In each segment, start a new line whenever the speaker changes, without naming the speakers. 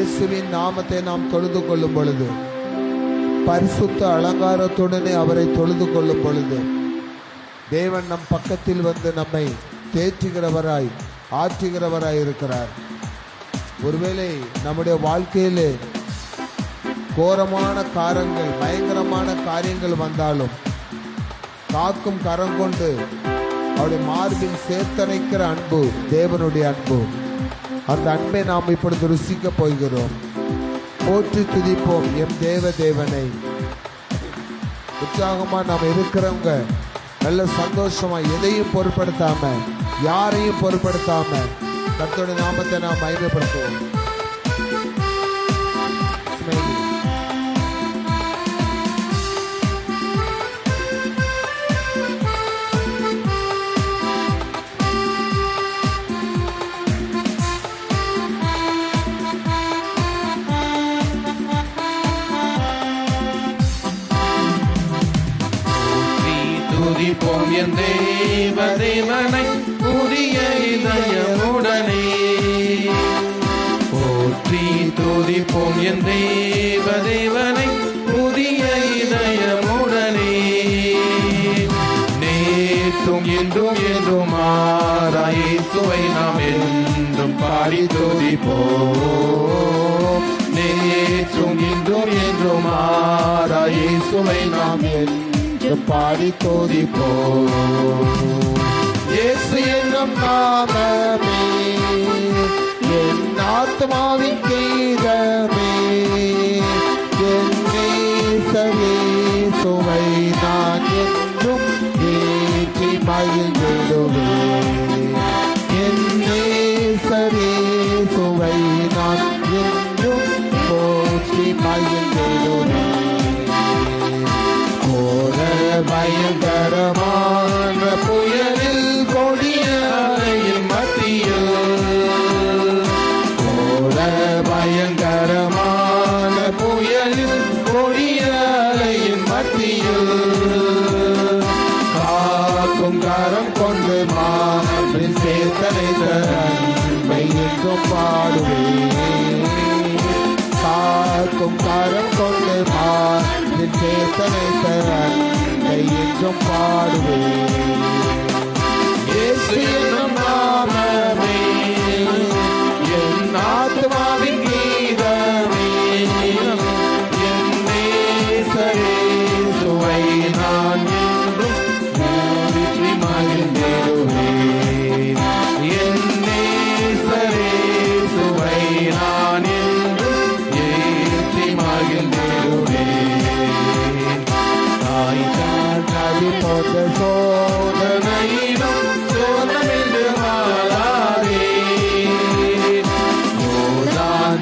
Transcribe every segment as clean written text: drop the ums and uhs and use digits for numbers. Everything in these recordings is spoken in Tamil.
இயேசுவின் நாமத்தை நாம் தொழுது கொள்ளும் பொழுது, பரிசுத்த அலங்காரத்துடனே அவரை தொழுது கொள்ளும் பொழுது, தேவன் நம் பக்கத்தில் வந்து நம்மை தேற்றுகிறவராய் ஆற்றுகிறவராய் இருக்கிறார். ஒருவேளை நம்முடைய வாழ்க்கையிலே கோரமான காரங்கள், பயங்கரமான காரியங்கள் வந்தாலும் காக்கும் கரம் கொண்டு அவருடைய மார்பில் சேர்த்தணைக்கிற அன்பு தேவனுடைய அன்பு. அந்த அன்பை நாம் இப்பொழுது ருசிக்க போகிறோம். போற்றி துதிப்போம் எம் தேவனை. உற்சாகமா நாம் இருக்கிறவங்க நல்ல சந்தோஷமா, எதையும் பொருட்படுத்தாம, யாரையும் பொருட்படுத்தாம கர்த்தருடைய நாமத்தை நாம் மகிமைப்படுத்துவோம்.
துதிப்போம் என் தேவனை புதிய இதயமுடனே. போற்றி துதிப்போம் என் தேவனை புதிய இதயமுடனே. நேற்றும் என்றும் என்றும் மாறாய் இயேசுவை நாம் என்றும் பாடி துதிப்போம். நேற்றும் என்றும் என்றும் மாறாய் இயேசுவை நாம் பாடி துதிப்போம். இயேசு என்னும் நாமமே என் ஆத்மாவின் கீதமே. என் இயேசுவை நான் என்றும் ஏற்றி மகிழ்ந்திடுவேன். என் இயேசுவை நான் என்றும் போற்றி மகிழ்ந்திடுவேன். பயங்கரமான புயலில் கொடிய அலையின் மத்தியில், பயங்கரமான புயலில் கொடிய அலையின் மத்தியில், காக்கும் கரம் கொண்டு மாற்றின் சேர்த்தனைத்த அன்பை என்றும் பாடுவேன். காக்கும் கரம் கொண்டு மாற்றின் சேர்த்தனைத்த அன்பை என்றும் பாடுவேன். இயேசு என்னும் நாமமே என் ஆத்மாவின் கீதமே. என் நேசரேசுவை நான் என்றும் போற்றி மகிழ்ந்திடுவேன். என் நேசரேசுவை நான் என்றும் ஏற்றி மகிழ்ந்திடுவேன். தாய் நதி போன்ற சோதனையிலும் சோதனைந்து மாறாதே.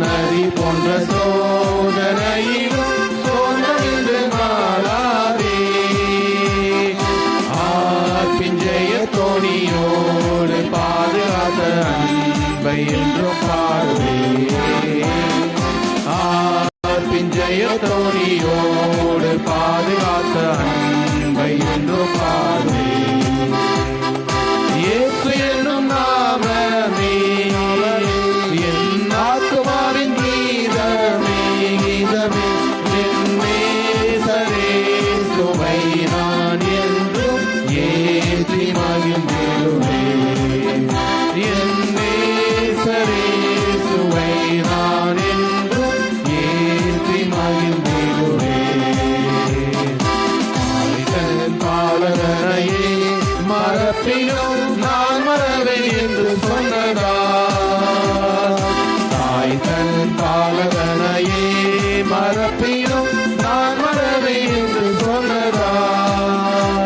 நதி போன்ற சோதனையிலும் சோதனைந்து மாறாதே. பிஞ்சைய தோணியோடு பாதுகாத்த அன்பை என்றும் பாடுவேன். பிஞ்சைய தோணியோடு பாதுகாத்த அன்பை என்றும் பாடுவேன். இயேசு என்னும் நாமமே என் ஆத்மாவின் கீதமே. கீதமே என் நேசரேசுவை நான் என்றும் ஏற்றி மகிழ்ந்திடுவேன். என் நேசரேசுவை நான் என்றும் ஏற்றி மகிழ்ந்திடுவேன். பாலகனையே மறப்பினும் நான் மறவேன் என்று சொன்னதால், தாய் தன் பாலகனையே மறப்பினும் நான் மறவேன் என்று சொன்னதால்,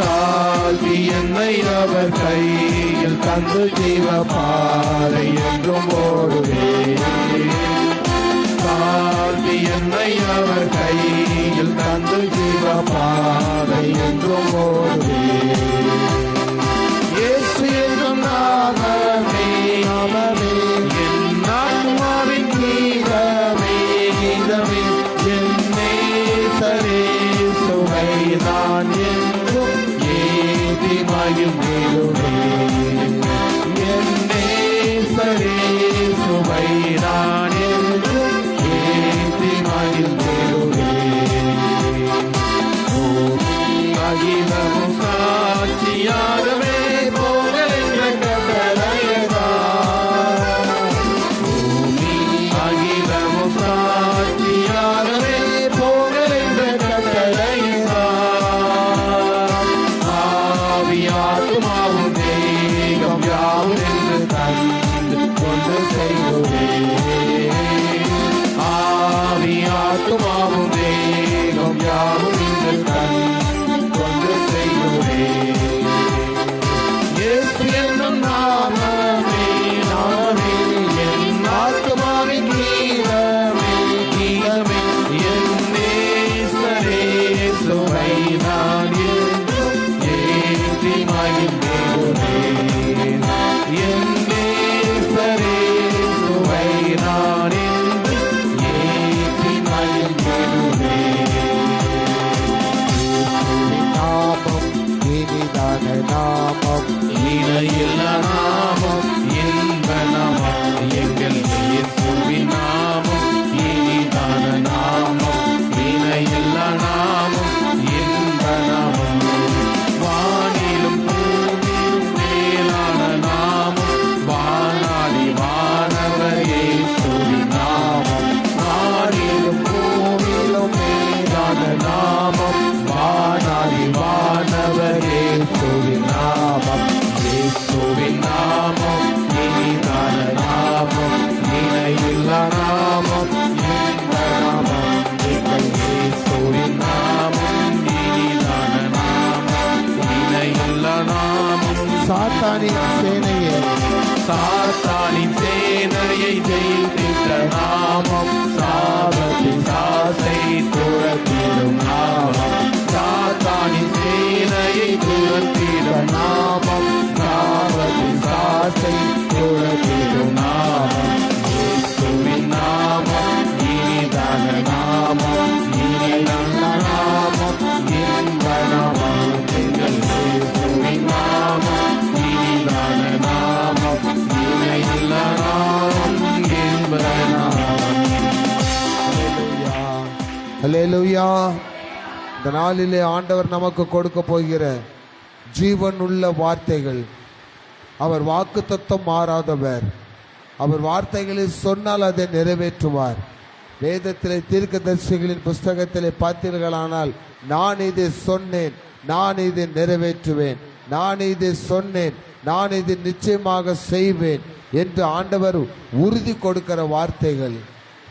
தாழ்த்தி என்னை அவர் கையில் தந்து ஜீவ பாதை என்றும் ஓடுவேன். தாழ்த்தி என்னை அவர் கையில் தந்து ஜீவ பாதை என்றும் ஓடுவேன். இயேசு என்னும் நாமமே என் ஆத்மாவின் கீதமே. கீதமே என் நேசரேசுவை நான் என்றும் ஏற்றி மகிழ்ந்திடுவேன். என் நேசரே சாட்சியாகவே போங்கள் என்ற கட்டளையிட்டார். ஆவியாத்மாவும் தேகம் யாவும் என்று தந்து கொண்டு செய்கிறேன். ஆவியாத்மாவும் தேகம் யாவும் என்று தந்து கொண்டு செய்கிறேன். இயேசு என்னும் நாமமே நாமே என் ஆத்மாவின் கீதமே கீதமே என் நேசரே இயேசுவை நான் என்றும் ஏற்றி மகிழ்ந்திடுவேன். என் நேசரே இயேசுவை நான் என்றும் ஏற்றி மகிழ்ந்திடுவேன்.
நாமம் இனிதான நாமம்,
இணையில்லா நாமம் இன்ப நாமம் எங்கள் இயேசுவின் நாமம். இனிதான நாமம் இணையில்லா நாமம் இன்ப நாமம். வானிலும் பூமியிலும் மேலான நாமம் வானாதி வானவர் இயேசுவின் நாமம். வானிலும் பூமியிலும் மேலான நாமம் வானாதி வானவர் இயேசுவின் நாமம். இயேசுவின் நாமம் இனிதான நாமம் இணையில்லா நாமம் இன்ப நாமம் எங்கள் இயேசுவின் நாமம். இனிதான நாமம் இணையில்லா நாமம்.
சாத்தானின் சேனையே
சாத்தானின் சேனையை ஜெயித்திட்ட நாமம். சாபத்தின் சாசை துரத்திடும் நாமம். சாத்தானின் சேனையை துரத்திட நாமம். சாபத்தின் சாசை துரத்திடும் நாமம். இயேசுவின் நாமம் இனிதான நாமம் இனிதான நாமம் இன்ப நாமம் எங்கள் இயேசுவின் நாமம். இனிதான நாமம் இணையில்லா நாமம் இன்ப நாமம்.
அல்லேலூயா. இந்த நாளிலே ஆண்டவர் நமக்கு கொடுக்க போகிற ஜீவன் உள்ள வார்த்தைகள். அவர் வாக்குத்தத்தம் மாறாதவர். அவர் வார்த்தைகளை சொன்னால் அதை நிறைவேற்றுவார். வேதத்திலே தீர்க்கதரிசிகளின் புஸ்தகத்திலே பார்த்தீர்களானால், நான் இதை சொன்னேன், நான் இதை நிறைவேற்றுவேன், நான் இதை சொன்னேன், நான் இதை நிச்சயமாக செய்வேன் என்று ஆண்டவர் உறுதி கொடுக்கிற வார்த்தைகள்.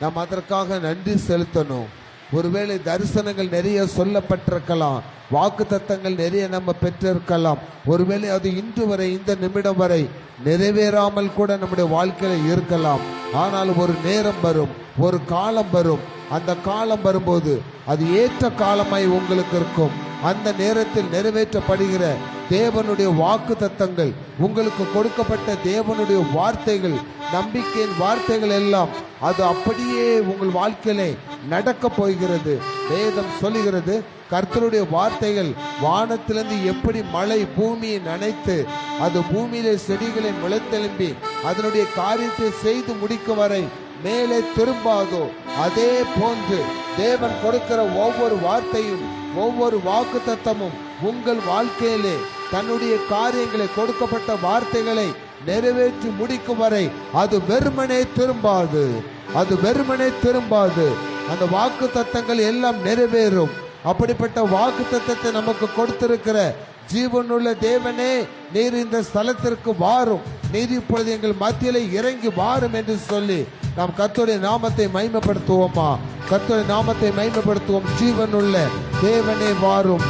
நாம் அதற்காக நன்றி செலுத்தணும். ஒருவேளை தரிசனங்கள் நிறைய சொல்லப்பட்டிருக்கலாம், வாக்கு தத்தங்கள் நிறைய நம்ம பெற்றிருக்கலாம். ஒருவேளை அது இன்று வரை இந்த நிமிடம் வரை நிறைவேறாமல் கூட நம்முடைய வாழ்க்கையில இருக்கலாம். ஆனால் ஒரு நேரம் வரும், ஒரு காலம் வரும். அந்த காலம் வரும்போது அது ஏற்ற காலமாய் உங்களுக்கு இருக்கும். அந்த நேரத்தில் நிறைவேற்றப்படுகிற தேவனுடைய வாக்கு தத்தங்கள், உங்களுக்கு கொடுக்கப்பட்ட தேவனுடைய வார்த்தைகள், நம்பிக்கையின் வார்த்தைகள் எல்லாம் அது அப்படியே உங்கள் வாழ்க்கையிலே நடக்க போகிறது. வேதம் சொல்லுகிறது, கர்த்தருடைய வார்த்தைகள் வானத்திலிருந்து எப்படி மழை பூமியை நனைத்து அது பூமியிலே செடிகளை முளைத்தெழும்பி அதனுடைய காரியத்தை செய்து முடிக்கும் வரை மேலே திரும்பாதோ, அதே போன்று தேவன் கொடுக்கிற ஒவ்வொரு வார்த்தையும் ஒவ்வொரு வாக்கு தத்தமும் உங்கள் வாழ்க்கையிலே தன்னுடைய காரியங்களை, கொடுக்கப்பட்ட வார்த்தைகளை நிறைவேற்றி முடிக்கும் வரை அது வெறுமனே திரும்பாது, அது வெறுமனே திரும்பாது. அந்த வாக்கு தத்தங்கள் எல்லாம் நிறைவேறும். அப்படிப்பட்ட வாக்கு தத்தத்தை நமக்கு கொடுத்திருக்கிற ஜீவனுள்ள தேவனே, நீர் இந்த ஸ்தலத்திற்கு வாரும், நீர் இப்பொழுது எங்கள் மத்தியிலே இறங்கி வாரும் என்று சொல்லி நாம் கர்த்தருடைய நாமத்தை மகிமைப்படுத்துவோமா? கர்த்தருடைய நாமத்தை மகிமைப்படுத்துவோம். ஜீவனுள்ள தேவனே வாரும்.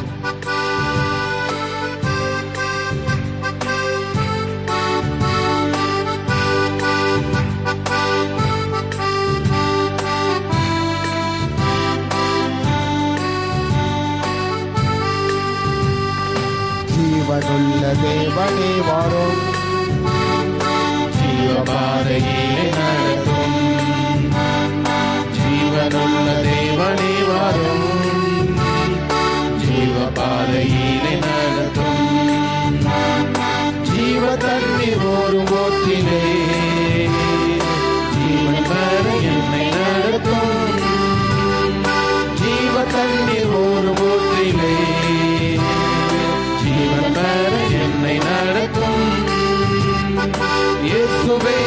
ஜீவனுள்ள தேவனே வாரும்.
ஜீவபாதையிலே நடத்தும் ஜீவனுள்ள தேவனே வாரும். ஜீவபாதையிலே நடத்தும் ஜீவ தண்ணீர் ஓடும் ஓற்றிலே ஜீவன் பெற என்னை நடத்தும். ஜீவ தண்ணீர் ஓடும் ஓற்றிலே ஜீவன் பெற என்னை நடத்தும். இயேசுவே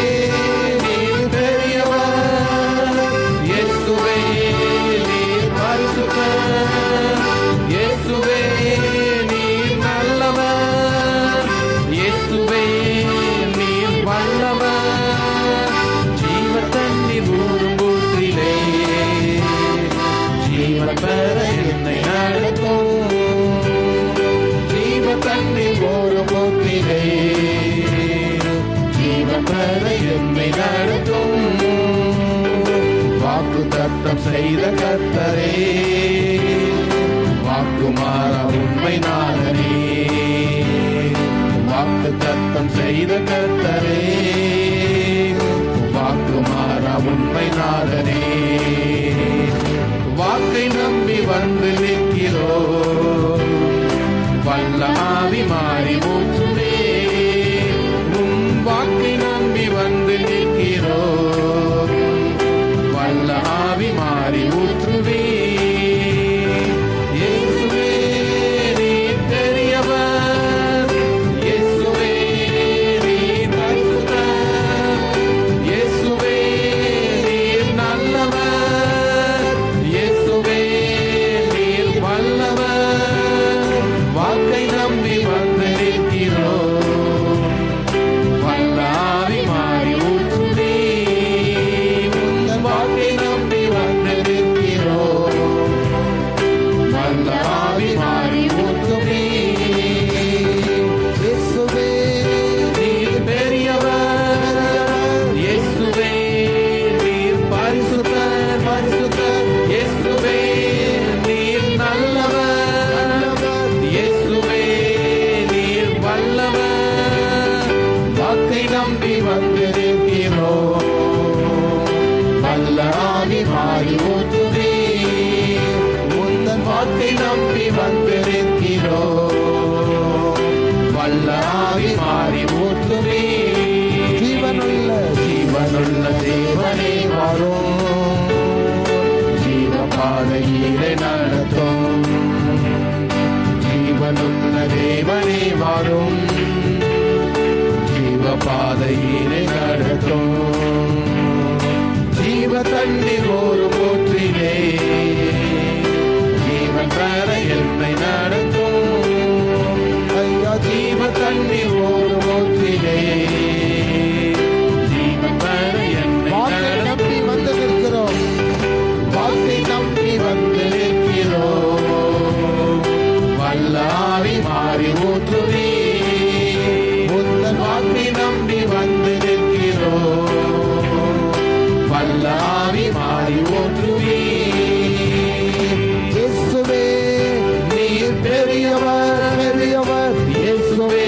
தத்தம் செய்த கர்த்தரே, வாக்குமாறா உண்மை நாதனே. வாக்கு தத்தம் செய்த கர்த்தரே, வாக்குமாறா உண்மை நாதனே. வாக்கை நம்பி வந்து நிற்கிறோம், வல்ல ஆவி மாறி ஊற்றுவே. உம் வாக்கை நம்பி வந்து நிற்கிறோம், வல்ல ஆவி மாறி ஊற்றுவே. இயேசுவே நீர் பெரியவர், இயேசுவே நீர் பரிசுத்தர், இயேசுவே நீர் நல்லவர், இயேசுவே நீர் வல்லவர். வாக்கை நம்பி வந்து நிற்கிறோம், வல்ல ஆவி மாறி ஊற்றுவே. உந்தன் வாக்கை நம்பி வந்து நிற்கிறோம், வல்ல ஆவி மாறி ஊற்றுவே.
இயேசுவே
நீர் பெரியவர், இயேசுவே நீர் பரிசுத்தர், பரிசுத்தர், இயேசுவே நீர் நல்லவர், இயேசுவே நீர் வல்லவர். வாக்கை நம்பி வந்து நிற்கிறோம், வல்ல ஆவி மாறி ஊற்றுவே. உந்தன் வாக்கை நம்பி வந்து நிற்கிறோம், வல்ல ஆவி மாறி ஊற்றுவே.
ஜீவனுள்ள
ஜீவனுள்ள தேவனே வரும், ஜீவ பாதையிலே நடத்தும். ஜீவனுள்ள தேவனே வரும், ஜீவ பாதையிலே நடத்தும். ஜீவ தண்ணீர் ஒரு ஊற்றிலே, ஜீவன் பெற என்னை நடத்தும். ஐயா ஜீவ தண்ணீர் ஒரு ஊற்றிலே, ஜீவன் பெற என்னை
வாக்கை நம்பி வந்து நிற்கிறோம்,
வாக்கை நம்பி வந்து நிற்கிறோம், வல்ல ஆவி மாறி ஊற்றுவே. உந்தன் வாக்கை நம்பி வந்து நிற்கிறோம், வல்ல ஆவி மாறி ஊற்றுவே.
இயேசுவே
நீர் பெரியவர், பெரியவர், இயேசுவே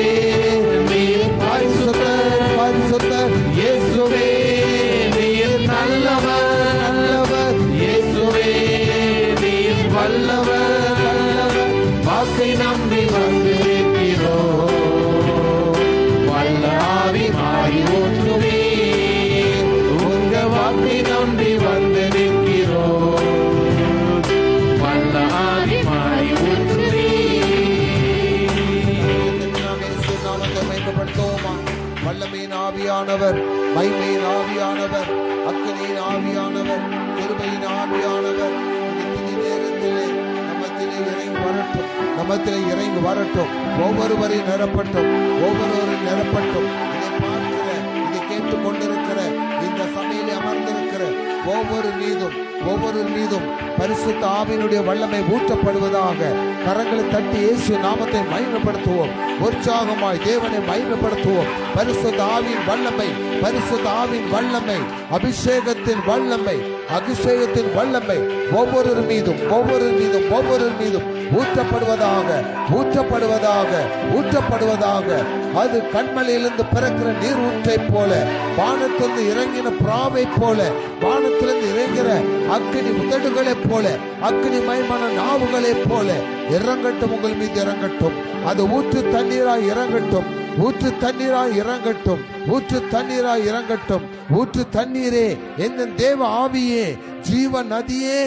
நீர் பரிசுத்தர், பரிசுத்தர், இயேசுவே நீர் நல்லவர், நல்லவர், இயேசுவே நீர் வல்லவர், வல்லவர். வாக்கை நம்பி வந்து நிற்கிறோம், வல்ல ஆவி மாறி ஊற்றுவே. உங்க வாக்கை நம்பி வந்து நிற்கிறோம், வல்ல ஆவி மாறி ஊற்றுவே.
இயேசு நாமத்தை மகிமைப்படுத்துவோமா? வல்லமையின் ஆவியானவர், மகிமையின் ஆவியானவர், அக்கினியின் ஆவியானவர், கிருபையின் ஆவியானவர் இந்த துதி நேரத்திலே நம்மத்திலே இறங்கி வரட்டும், நம்மத்திலே இறங்கி வரட்டும். ஒவ்வொருவரையும் நிரப்பட்டும், ஒவ்வொருவரையும் நிரப்பட்டும். இதை பார்க்கிற, இதை கேட்டுக் கொண்டிருக்கிற, இந்த சபையிலே அமர்ந்திருக்கிற ஒவ்வொரு மீதும் பரிசுத்த ஆவியினுடைய வல்லமை ஊற்றப்படுவதாக. கரங்களை தட்டி இயேசு நாமத்தை மகிமைப்படுத்துவோம், உற்சாகமாய் தேவனை மகிமைப்படுத்துவோம். பரிசுத்த ஆவியின் வல்லமை, பரிசுத்த ஆவியின் வல்லமை, அபிஷேகத்தின் வல்லமை, அபிஷேகத்தின் வல்லமை ஒவ்வொரு மீதும் ஊற்றப்படுவதாக, ஊற்றப்படுவதாக, ஊற்றப்படுவதாக. அது கண்மலையிலிருந்து பிறக்கிற நீர் ஊற்றை போல, வானத்திலிருந்து இறங்கின புறாவை போல, வானத்திலிருந்து இறங்கிற அக்கினி உதடுகளை போல, அக்கினி மயமான நாவுகளை போல இறங்கட்டும், உங்கள் மீது இறங்கட்டும். அது ஊற்று தண்ணீராய் இறங்கட்டும், ஊற்று தண்ணீராய் இறங்கட்டும், ஊற்று தண்ணீராய் இறங்கட்டும். ஊற்று தண்ணீரே, எங்கள் தேவ ஆவியே, ஜீவ நதியே,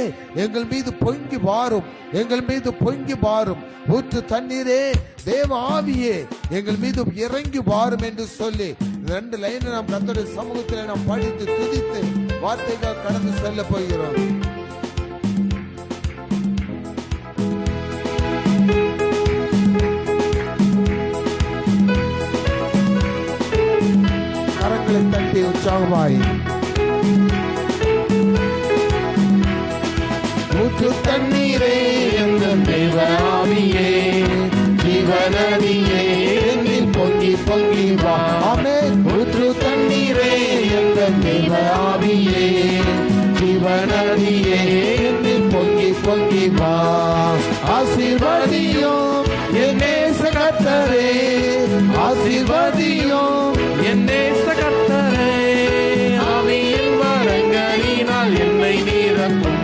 எங்கள் மீது பொங்கி வாரும், எங்கள் மீது பொங்கி வாரும். ஊற்று தண்ணீரே, தேவ ஆவியே, எங்கள் மீது இறங்கி வாரும் என்று சொல்லி 2 லைன் நாம் கர்த்தருடைய சமூகத்தில் நாம் படித்து துதித்து வார்த்தைகள் கடந்து செல்ல போகிறோம். கரங்களை தட்டி உற்சாகமாய்
ஊற்று தண்ணீரே, எங்கள் தேவ ஆவியே, ஜீவநதியே, என்னில் பொங்கி பொங்கி வா.
ஆமென்.
ஊற்று தண்ணீரே, எங்கள் தேவ ஆவியே, ஜீவநதியே,
பொங்கி வா. ஆசீர்வதியும் என் நேச கர்த்தரே, ஆசீர்வதியும்
என் நேச கர்த்தரே. ஆவியின் வரங்களினால் என்னை நிரப்பும்,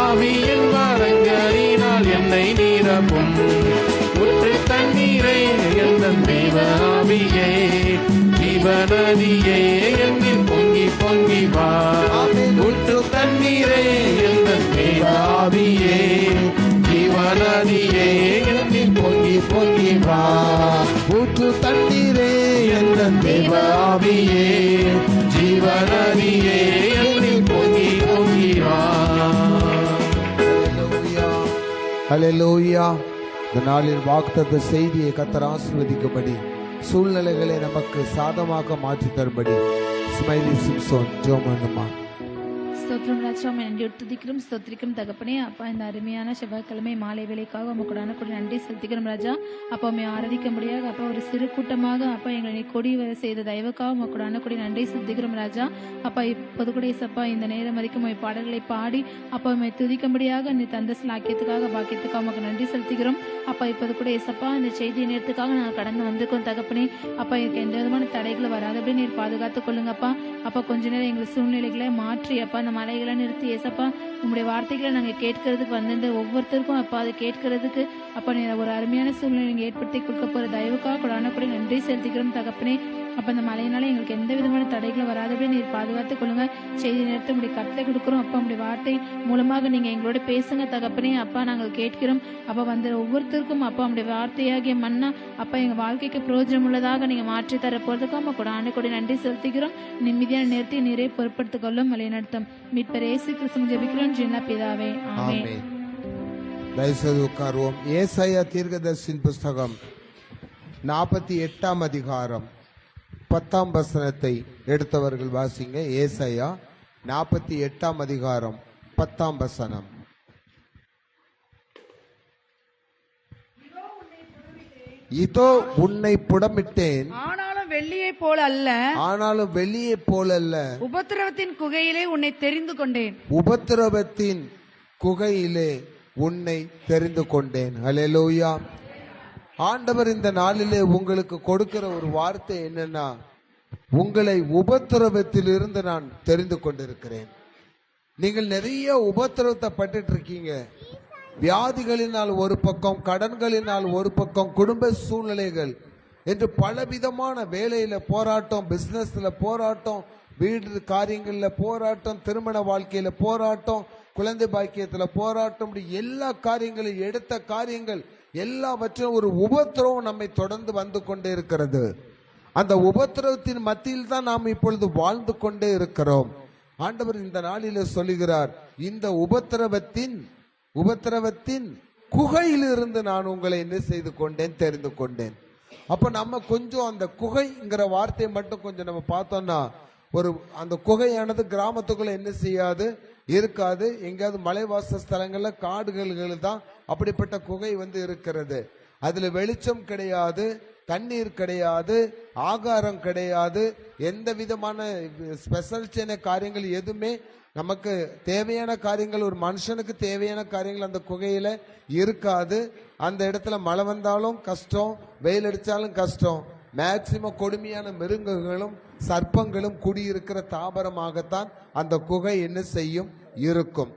ஆவியின் வரங்களினால் என்னை நிரப்பும். ஊற்று தண்ணீரை எந்தன் தேவ ஆவியே, ஜீவநதியே என்னில் பொங்கி பொங்கி வா. ஊற்று தண்ணீரை எந்தன் தேவ ஆவியே, ஜீவநதியே என்னில் பொங்கி பொங்கி வா.
ஊற்று தண்ணீரே என் தேவ
ஆவியே, ஜீவநதியே என்னில் பொங்கி பொங்கி வா.
ஹல்லேலூயா. இந்த நாளில் வாக்குத்தத்த செய்தியை கர்த்தர் ஆசீர்வதிக்கும்படி, சூழ்நிலைகளை நமக்கு சாதமாக மாற்றி தரும்படி ஸ்மைலி சிம்சோன் ஜெபம் பண்ணுமா.
ஸ்தோத்திரம் ராஜா, நன்றி துதிக்கிறோம் ஸ்தோத்திரிக்கும் தகப்பனே. அப்பா, இந்த அருமையான செவ்வாய்க்கிழமை மாலை வேலைக்காக உமக்கு கூட நன்றி செலுத்திக்கிறோம் ராஜா. அப்பா, உண்மை ஆராதிக்க முடியாது அப்பா, ஒரு சிறு கூட்டமாக அப்பா எங்களை கொடி வர செய்த தயவுக்காக உமக்கு கூட நன்றி செலுத்திக்கிறோம் ராஜா. அப்பா, இப்போது கூட சப்பா இந்த நேரம் வரைக்கும் உண்மை பாடல்களை பாடி அப்பா உண்மை துதிக்கும்படியாக நீ தந்த சிலாக்கியத்துக்காக பாக்கியத்துக்காக உமக்கு நன்றி செலுத்திக்கிறோம். அப்பா, இப்போது கூட சப்பா இந்த செய்தி நேரத்துக்காக நாங்கள் கடந்து வந்திருக்கோம் தகப்பனே. அப்பா, எனக்கு எந்த விதமான தடைகள் வராதபடி நீர் பாதுகாத்துக் கொள்ளுங்கப்பா. அப்பா, கொஞ்ச நேரம் எங்கள் சூழ்நிலைகளை மாற்றி அப்பா இந்த மலைகளை நிறுத்தி ஏசப்பா உங்களுடைய வார்த்தைகளை நாங்கள் கேட்கறதுக்கு வந்து ஒவ்வொருத்தருக்கும் அப்பா அதை கேட்கறதுக்கு அப்பா நீ ஒரு அருமையான சூழ்நிலை நீங்கள் ஏற்படுத்தி கொடுக்க போற தயவுக்காக கூட நன்றி செலுத்திக்கிறோம் தகப்பனே. அப்ப இந்த மழையினால எங்களுக்கு எந்த விதமான தடைகளும் வராதபடி நீர் பாதுகாத்துக் கொள்ளுங்க. செய்தி நேரத்தை உங்களுடைய கருத்தை கொடுக்குறோம் அப்பா. உங்களுடைய வார்த்தை மூலமாக நீங்க எங்களோட பேசுங்க தகப்பனே. அப்பா, நாங்கள் கேட்கிறோம் அப்பா. வந்து ஒவ்வொருத்தருக்கும் அப்பா உங்களுடைய வார்த்தையாகிய மன்னா அப்பா எங்க வாழ்க்கைக்கு பிரயோஜனம் உள்ளதாக நீங்க மாற்றி தர போறதுக்கும் நம்ம கூட ஆண்டு நன்றி செலுத்திக்கிறோம். நிம்மதியான நேரத்தை நீரே பொறுப்படுத்திக் கொள்ளும் வழிநடத்தும் மீட்பர் இயேசு கிறிஸ்து ஜெபிக்கிறோம் ஜீவனுள்ள பிதாவே, ஆமென்.
தயவுசெய்து உட்காருவோம். ஏசாயா தீர்க்கதரிசியின் புஸ்தகம் 48 அதிகாரம் 10 வசனத்தை எடுத்தவர்கள் வாசிங்க. ஏசாயா 48 அதிகாரம் 10 வசனம். இதோ உன்னை புடமிட்டேன்,
ஆனாலும் வெள்ளியை போல அல்ல,
ஆனாலும் வெளியே போலல்ல,
உபத்திரவத்தின் குகையிலே உன்னை தெரிந்து கொண்டேன்,
உபத்திரவத்தின் குகையிலே உன்னை தெரிந்து கொண்டேன். ஹல்லேலூயா. ஆண்டவர் இந்த நாளிலே உங்களுக்கு கொடுக்கிற ஒரு வார்த்தை என்னன்னா, உங்களை உபத்திரவத்திலிருந்து நான் தெரிந்து கொண்டிருக்கிறேன். நீங்கள் நிறைய உபத்திரவத்தை பட்டுட்டு இருக்கீங்க. வியாதிகளினால் ஒரு பக்கம், கடன்களினால் ஒரு பக்கம், குடும்ப சூழ்நிலைகள் என்று பலவிதமான வேலையில போராட்டம், பிசினஸ்ல போராட்டம், வீடு காரியங்கள்ல போராட்டம், திருமண வாழ்க்கையில போராட்டம், குழந்தை பாக்கியத்துல போராட்டம், எல்லா காரியங்களும் எடுத்த காரியங்கள் எல்லாவற்றும் ஒரு உபத்திரவம் நம்மை தொடர்ந்து வந்து கொண்டே இருக்கிறது. அந்த உபத்திரவத்தின் மத்தியில் தான் நாம் இப்பொழுது வாழ்ந்து கொண்டே இருக்கிறோம். ஆண்டவர் இந்த நாளிலே சொல்லுகிறார், இந்த உபத்திரவத்தின் குகையிலிருந்து நான் உங்களை என்ன செய்து கொண்டேன், தெரிந்து கொண்டேன். அப்ப நம்ம கொஞ்சம் அந்த குகைங்கிற வார்த்தையை மட்டும் கொஞ்சம் நம்ம பார்த்தோம்னா, ஒரு அந்த குகையானது கிராமத்துக்குள்ள என்ன செய்யாது, இருக்காது. எங்கேயாவது மலைவாச ஸ்தலங்கள்ல காடுகள் தான் அப்படிப்பட்ட குகை வந்து இருக்கிறது. அதுல வெளிச்சம் கிடையாது, தண்ணீர் கிடையாது, ஆகாரம் கிடையாது, எந்த விதமான ஸ்பெஷல் காரியங்கள் எதுவுமே நமக்கு தேவையான காரியங்கள், ஒரு மனுஷனுக்கு தேவையான காரியங்கள் அந்த குகையில இருக்காது. அந்த இடத்துல மழை வந்தாலும் கஷ்டம், வெயில் அடிச்சாலும் கஷ்டம். மேக்சிமம் கொடுமையான மிருகங்களும் சர்ப்பங்களும் குடியிருக்கிற தாவரமாகத்தான் அந்த குகை என்ன செய்யும், இருக்கும்.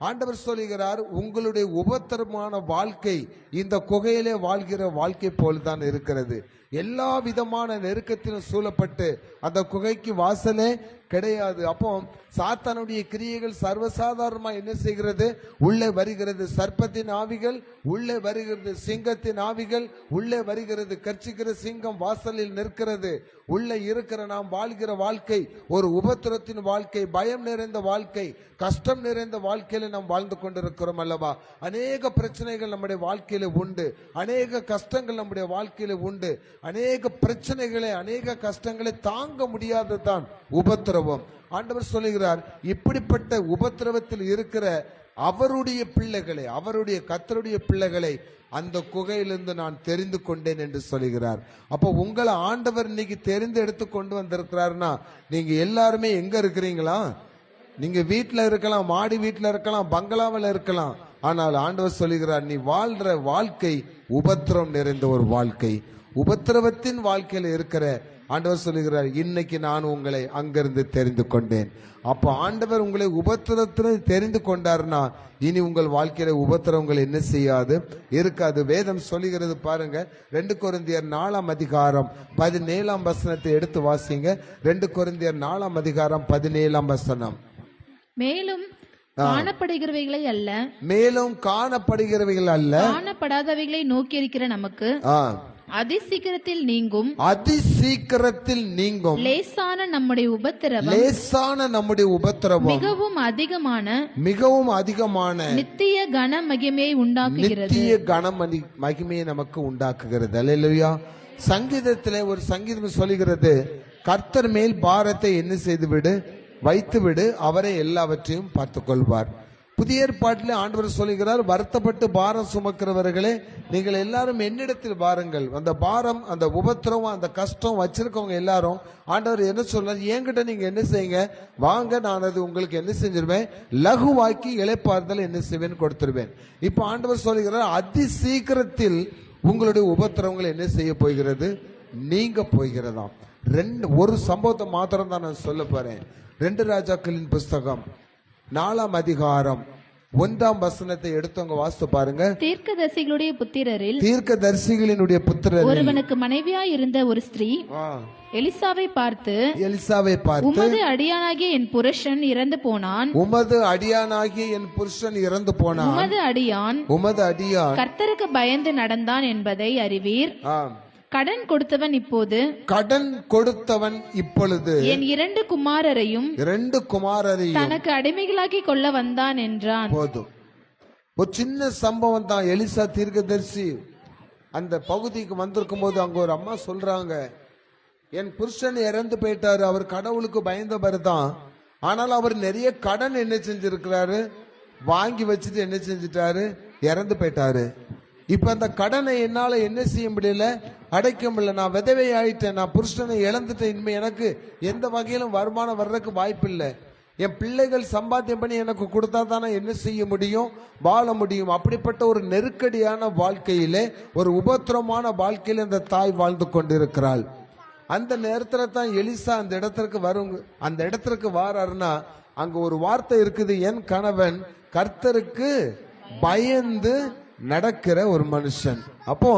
ஆண்டவர் சொல்லுகிறார், உங்களுடைய உபத்திரமான வாழ்க்கை இந்த குகையிலே வாழ்கிற வாழ்க்கை போல்தான் இருக்கிறது. எல்லா விதமான நெருக்கத்திலும் சூழப்பட்டு அந்த குகைக்கு வாசலே கிடையாது. அப்போ சாத்தானுடைய கிரியைகள் சர்வசாதாரணமா என்ன செய்கிறது, உள்ளே வருகிறது. சர்ப்பத்தின் ஆவிகள் உள்ளே வருகிறது, சிங்கத்தின் ஆவிகள் உள்ளே வருகிறது. கர்ச்சிக்கிற சிங்கம் வாசலில் நிற்கிறது. உள்ளே இருக்கிற நாம் வாழ்கிற வாழ்க்கை ஒரு உபத்திரத்தின் வாழ்க்கை, பயம் நிறைந்த வாழ்க்கை, கஷ்டம் நிறைந்த வாழ்க்கையில நாம் வாழ்ந்து கொண்டிருக்கிறோம் அல்லவா. அநேக பிரச்சனைகள் நம்முடைய வாழ்க்கையில உண்டு, அநேக கஷ்டங்கள் நம்முடைய வாழ்க்கையில உண்டு, அநேக பிரச்சனைகளை, அநேக கஷ்டங்களை தாங்க முடியாததான் உபத்திரவம். ஆண்டவர் சொல்லுகிறார், இப்படிப்பட்ட உபத்திரவத்தில் இருக்கிற அவருடைய பிள்ளைகளை, அவருடைய கர்த்தருடைய பிள்ளைகளை அந்த குகையிலிருந்து நான் தெரிந்து கொண்டேன் என்று சொல்லுகிறார். அப்போ உங்களை ஆண்டவர் இன்னைக்கு தெரிந்து எடுத்து கொண்டு வந்திருக்கிறாருன்னா, நீங்க எல்லாருமே எங்க இருக்கிறீங்களா? நீங்க வீட்டுல இருக்கலாம், மாடி வீட்டுல இருக்கலாம், பங்களாவில் இருக்கலாம், ஆனால் ஆண்டவர் சொல்லுகிறார், நீ வாழ்ற வாழ்க்கை உபத்திரம் நிறைந்த ஒரு வாழ்க்கை, உபத்திரவத்தின் வாழ்க்கையில இருக்கிற. ஆண்டவர் சொல்லுகிறார், இன்னைக்கு நான் உங்களை அங்கிருந்து தெரிந்து கொண்டேன். அப்ப ஆண்டவர் உங்களை உபத்திரத்தில் தெரிந்து கொண்டார்னா இனி உங்கள் வாழ்க்கையில உபத்திரவங்கள் என்ன செய்யாது, இருக்காது. வேதம் சொல்லுகிறது பாருங்க, 2 கொரிந்தியர் 4ஆம் அதிகாரம் 17ஆம் வசனத்தை எடுத்து வாசிங்க. 2 கொரிந்தியர் 4ஆம் அதிகாரம் 17ஆம் வசனம்.
மேலும் காணப்படுகிறவைகளை அல்ல,
மேலும் காணப்படுகிறவைகள் அல்ல,
காணப்படாதவைகளை நோக்கி இருக்கிற நமக்கு அதிசீக்கிரத்தில் நீங்கும் லேசான நம்முடைய உபத்திரவம் மிகவும் அதிகமான நித்திய கன மகிமையை
நமக்கு உண்டாக்குகிறது. அல்லேலூயா. சங்கீதத்திலே ஒரு சங்கீதம் சொல்லுகிறது, கர்த்தர் மேல் பாரத்தை என்ன செய்து விடு, வைத்து விடு, அவரை எல்லாவற்றையும் பார்த்துக் கொள்வார். புதிய ஏற்பாட்டிலே ஆண்டவர் சொல்லுகிறார், வருத்தப்பட்டு பாரம் சுமக்கிறவர்களே நீங்கள் எல்லாரும் என்னிடத்தில் பாருங்கள். அந்த பாரம், அந்த உபத்திரவம், அந்த கஷ்டம் வச்சிருக்கவங்க எல்லாரும் ஆண்டவர் என்ன சொல்றார், என்கிட்ட நீங்க என்ன செய்யுங்க, வாங்க, நான் அது உங்களுக்கு என்ன செஞ்சிருவேன், லகுவாக்கி இளைப்பாறுதல் என்ன செய்வேன், கொடுத்துருவேன். இப்ப ஆண்டவர் சொல்லுகிறார், அதி சீக்கிரத்தில் உங்களுடைய உபத்திரவங்கள் என்ன செய்ய போகிறது, நீங்க போகிறதாம். ஒரு சம்பவத்தை மாத்திரம் தான் நான் சொல்ல போறேன். 2 ராஜாக்களின் புஸ்தகம் 4ஆம் அதிகாரம் 1ஆம் வசனத்தை எடுத்தவங்க வாசித்து பாருங்க.
தீர்க்கதரிசிகளுடைய
புத்திரரில்
ஒருவனுக்கு மனைவியா இருந்த ஒரு ஸ்திரீ எலிசாவை பார்த்து உமது அடியானாகிய என் புருஷன் இறந்து போனான்,
உமது அடியான்
கர்த்தருக்கு பயந்து நடந்தான் என்பதை அறிவீர். கடன் கொடுத்தவன் இப்பொழுது என் 2 குமாரரையும் தனக்கு அடிமைகளாக்கி கொள்ள வந்தான் என்றான்.
போதும். ஒரு சின்ன சம்பவம் தான். எலிசா தீர்க்கதரிசி அந்த பகுதிக்கு வந்திருக்கும் போது அங்க ஒரு அம்மா சொல்றாங்க, என் புருஷன் இறந்து போயிட்டாரு, அவர் கடவுளுக்கு பயந்தவர் தான், ஆனால் அவர் நிறைய கடன் என்ன செஞ்சிருக்கிறாரு, வாங்கி வச்சுட்டு என்ன செஞ்சிட்டாரு, இறந்து போயிட்டாரு. இப்ப அந்த கடனை என்னால என்ன செய்ய முடியல, அடைக்க முடியல. நான் விதவை ஆயிட்டேன், நான் புருஷனை இழந்துட்டேன், இனிமே எனக்கு எந்த வகையிலும் வருமானம் வர்றதுக்கு வாய்ப்பு இல்லை. என் பிள்ளைகள் சம்பாத்தியம் பண்ணி எனக்கு கொடுத்தா தானே என்ன செய்ய முடியும், வாழ முடியும். அப்படிப்பட்ட ஒரு நெருக்கடியான வாழ்க்கையிலே, ஒரு உபத்திரமான வாழ்க்கையில அந்த தாய் வாழ்ந்து கொண்டிருக்கிறாள். அந்த நேரத்துல தான் எலிசா அந்த இடத்திற்கு வாராருன்னா அங்க ஒரு வார்த்தை இருக்குது, என் கணவன் கர்த்தருக்கு பயந்து நடக்கிற ஒரு மனுஷன். அப்போ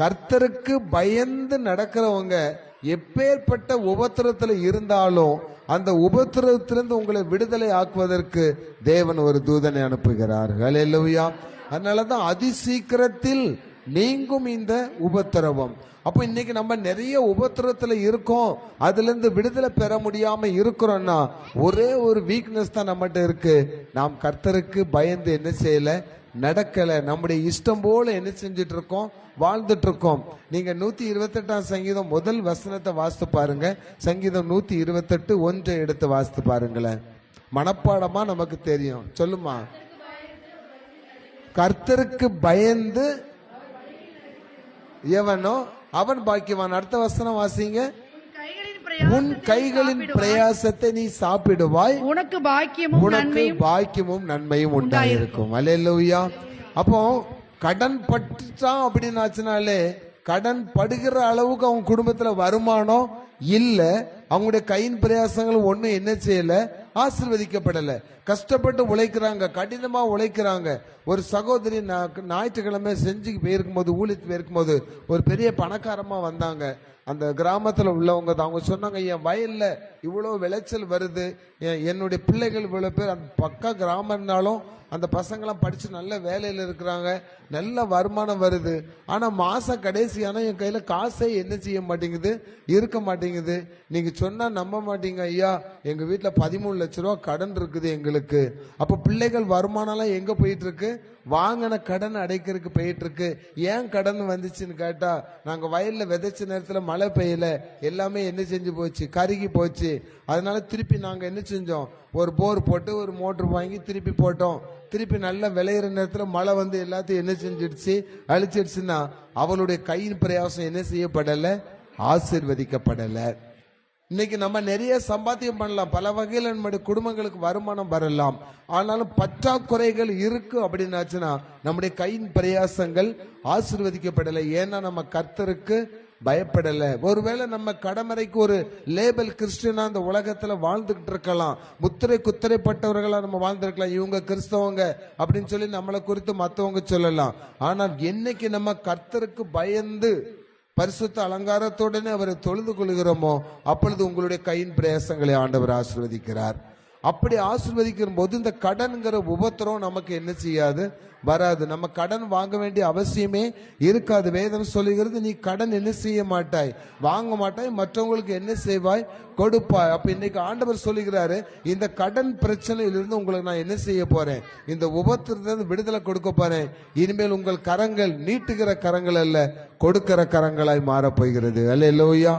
கர்த்தருக்கு பயந்து நடக்கிறவங்க எப்பேற்பட்ட உபத்திரத்துல இருந்தாலும் அந்த உபத்திரத்திலிருந்து உங்களை விடுதலை ஆக்குவதற்கு தேவன் ஒரு தூதனை அனுப்புகிறார். ஹல்லேலூயா. அதனாலதான் அதிசீக்கிரத்தில் நீங்கும் இந்த உபத்திரவம். அப்போ இன்னைக்கு நம்ம நிறைய உபத்திரத்துல இருக்கோம், அதுல இருந்து விடுதலை பெற முடியாம இருக்கிறோம்னா ஒரே ஒரு வீக்னஸ் தான் நம்மகிட்ட இருக்கு, நாம் கர்த்தருக்கு பயந்து என்ன செய்யல, நடக்கல. நம்முடைய இஷ்டம் போல என்ன செஞ்சிட்டு இருக்கோம், வாழ்ந்துட்டு இருக்கோம். நீங்க 128ஆம் சங்கீதம் முதல் வசனத்தை வாசித்து பாருங்க. சங்கீதம் 128:1 எடுத்து வாசித்து பாருங்களேன். மனப்பாடமா நமக்கு தெரியும். சொல்லுமா, கர்த்தருக்கு பயந்து எவனோ அவன் பாக்கியவான். அடுத்த வசனம் வாசிங்க. உன் கைகளின் பிரயாசத்தை நீ சாப்பிடுவாய், உனக்கு பாக்கியமும் நன்மையும் உண்டாயிருக்கும். அல்லேலூயா. அப்போ கடன் பட்டுட்டான் அப்படின்னாச்சுனாலே கடன் படுகிற அளவுக்கு அவங்க குடும்பத்துல வருமானம் இல்ல, அவங்களுடைய கையின் பிரயாசங்கள் ஒண்ணும் என்ன செய்யல, ஆசீர்வதிக்கப்படல. கஷ்டப்பட்டு உழைக்கிறாங்க, கடினமா உழைக்கிறாங்க. ஒரு சகோதரி ஞாயிற்றுக்கிழமை செஞ்சுக்கு போயிருக்கும் போது, ஊழியத்துக்கு போயிருக்கும் போது ஒரு பெரிய பணக்காரமா வந்தாங்க. அந்த கிராமத்துல உள்ளவங்க தான். அவங்க சொன்னாங்க, என் வயல்ல இவ்வளவு விளைச்சல் வருது, என்னுடைய பிள்ளைகள் இவ்வளவு பேர், அந்த பக்கா கிராமம் இருந்தாலும் அந்த பசங்களாம் படிச்சு நல்ல வேலையில இருக்கிறாங்க, நல்ல வருமானம் வருது. ஆனா மாச கடைசியான என் கையில காசே என்ன செய்ய மாட்டேங்குது, இருக்க மாட்டேங்குது. நீங்க சொன்னா நம்ப மாட்டீங்க ஐயா, எங்க வீட்டுல 13 லட்ச ரூபா கடன் இருக்குது எங்களுக்கு. அப்ப பிள்ளைகள் வருமானம்லாம் எங்க போயிட்டு இருக்கு, வாங்கின கடன் அடைக்கிறதுக்கு போயிட்டு இருக்கு. ஏன் கடன் வந்துச்சுன்னு கேட்டா, நாங்க வயல்ல விதைச்ச நேரத்துல மழை பெய்யல, எல்லாமே என்ன செஞ்சு போச்சு, கருகி போச்சு. அதனால திருப்பி நாங்க என்ன செஞ்சோம், ஒரு போர் போட்டு ஒரு மோட்டர் வாங்கி திருப்பி போட்டோம். திருப்பி நல்ல விளையிற நேரத்துல மழை வந்து எல்லாத்தையும் என்ன செஞ்சிடுச்சு, அழிச்சிடுச்சுன்னா அவளுடைய கையின் பிரயாசம் என்ன செய்யப்படல, ஆசீர்வதிக்கப்படல. இன்னைக்கு நம்ம நிறைய சம்பாத்தியம் பண்ணலாம், பல வகையில் நம்முடைய குடும்பங்களுக்கு வருமானம் வரலாம். ஆனாலும் பற்றாக்குறைகள் இருக்கு அப்படின்னாச்சுன்னா நம்முடைய கையின் பிரயாசங்கள் ஆசீர்வதிக்கப்படலை. ஏன்னா நம்ம கர்த்தருக்கு பயப்படல. ஒருவேளை நம்ம கடமறைக்கு ஒரு லேபல் கிறிஸ்டியனா அந்த உலகத்துல வாழ்ந்துகிட்டு இருக்கலாம், முத்திரை குத்திரைப்பட்டவர்களா நம்ம வாழ்ந்திருக்கலாம், இவங்க கிறிஸ்தவங்க அப்படின்னு சொல்லி நம்மளை குறித்து மற்றவங்க சொல்லலாம். ஆனால் என்னைக்கு நம்ம கர்த்தருக்கு பயந்து பரிசுத்த அலங்காரத்துடனே அவரை தொழுது கொள்கிறோமோ அப்பொழுது உங்களுடைய கையின் பிரயாசங்களை ஆண்டவர் ஆசீர்வதிக்கிறார். அப்படி ஆசீர்வதிக்கிற போது இந்த கடன்கிற உபத்திரம் நமக்கு என்ன செய்யாது, வராது. நம்ம கடன் வாங்க வேண்டிய அவசியமே இருக்காது. வேதம் சொல்லுகிறது, நீ கடன் என்ன செய்ய மாட்டாய், வாங்க மாட்டாய், மற்றவங்களுக்கு என்ன செய்வாய், கொடுப்பாய். அப்ப இன்னைக்கு ஆண்டவர் சொல்லுகிறாரு, இந்த கடன் பிரச்சனையிலிருந்து உங்களுக்கு நான் என்ன செய்ய போறேன், இந்த உபத்திரத்திலிருந்து விடுதலை கொடுக்க போறேன். இனிமேல் உங்கள் கரங்கள் நீட்டுகிற கரங்கள் அல்ல, கொடுக்கிற கரங்களாய் மாறப்போகிறது. அல்லேலூயா.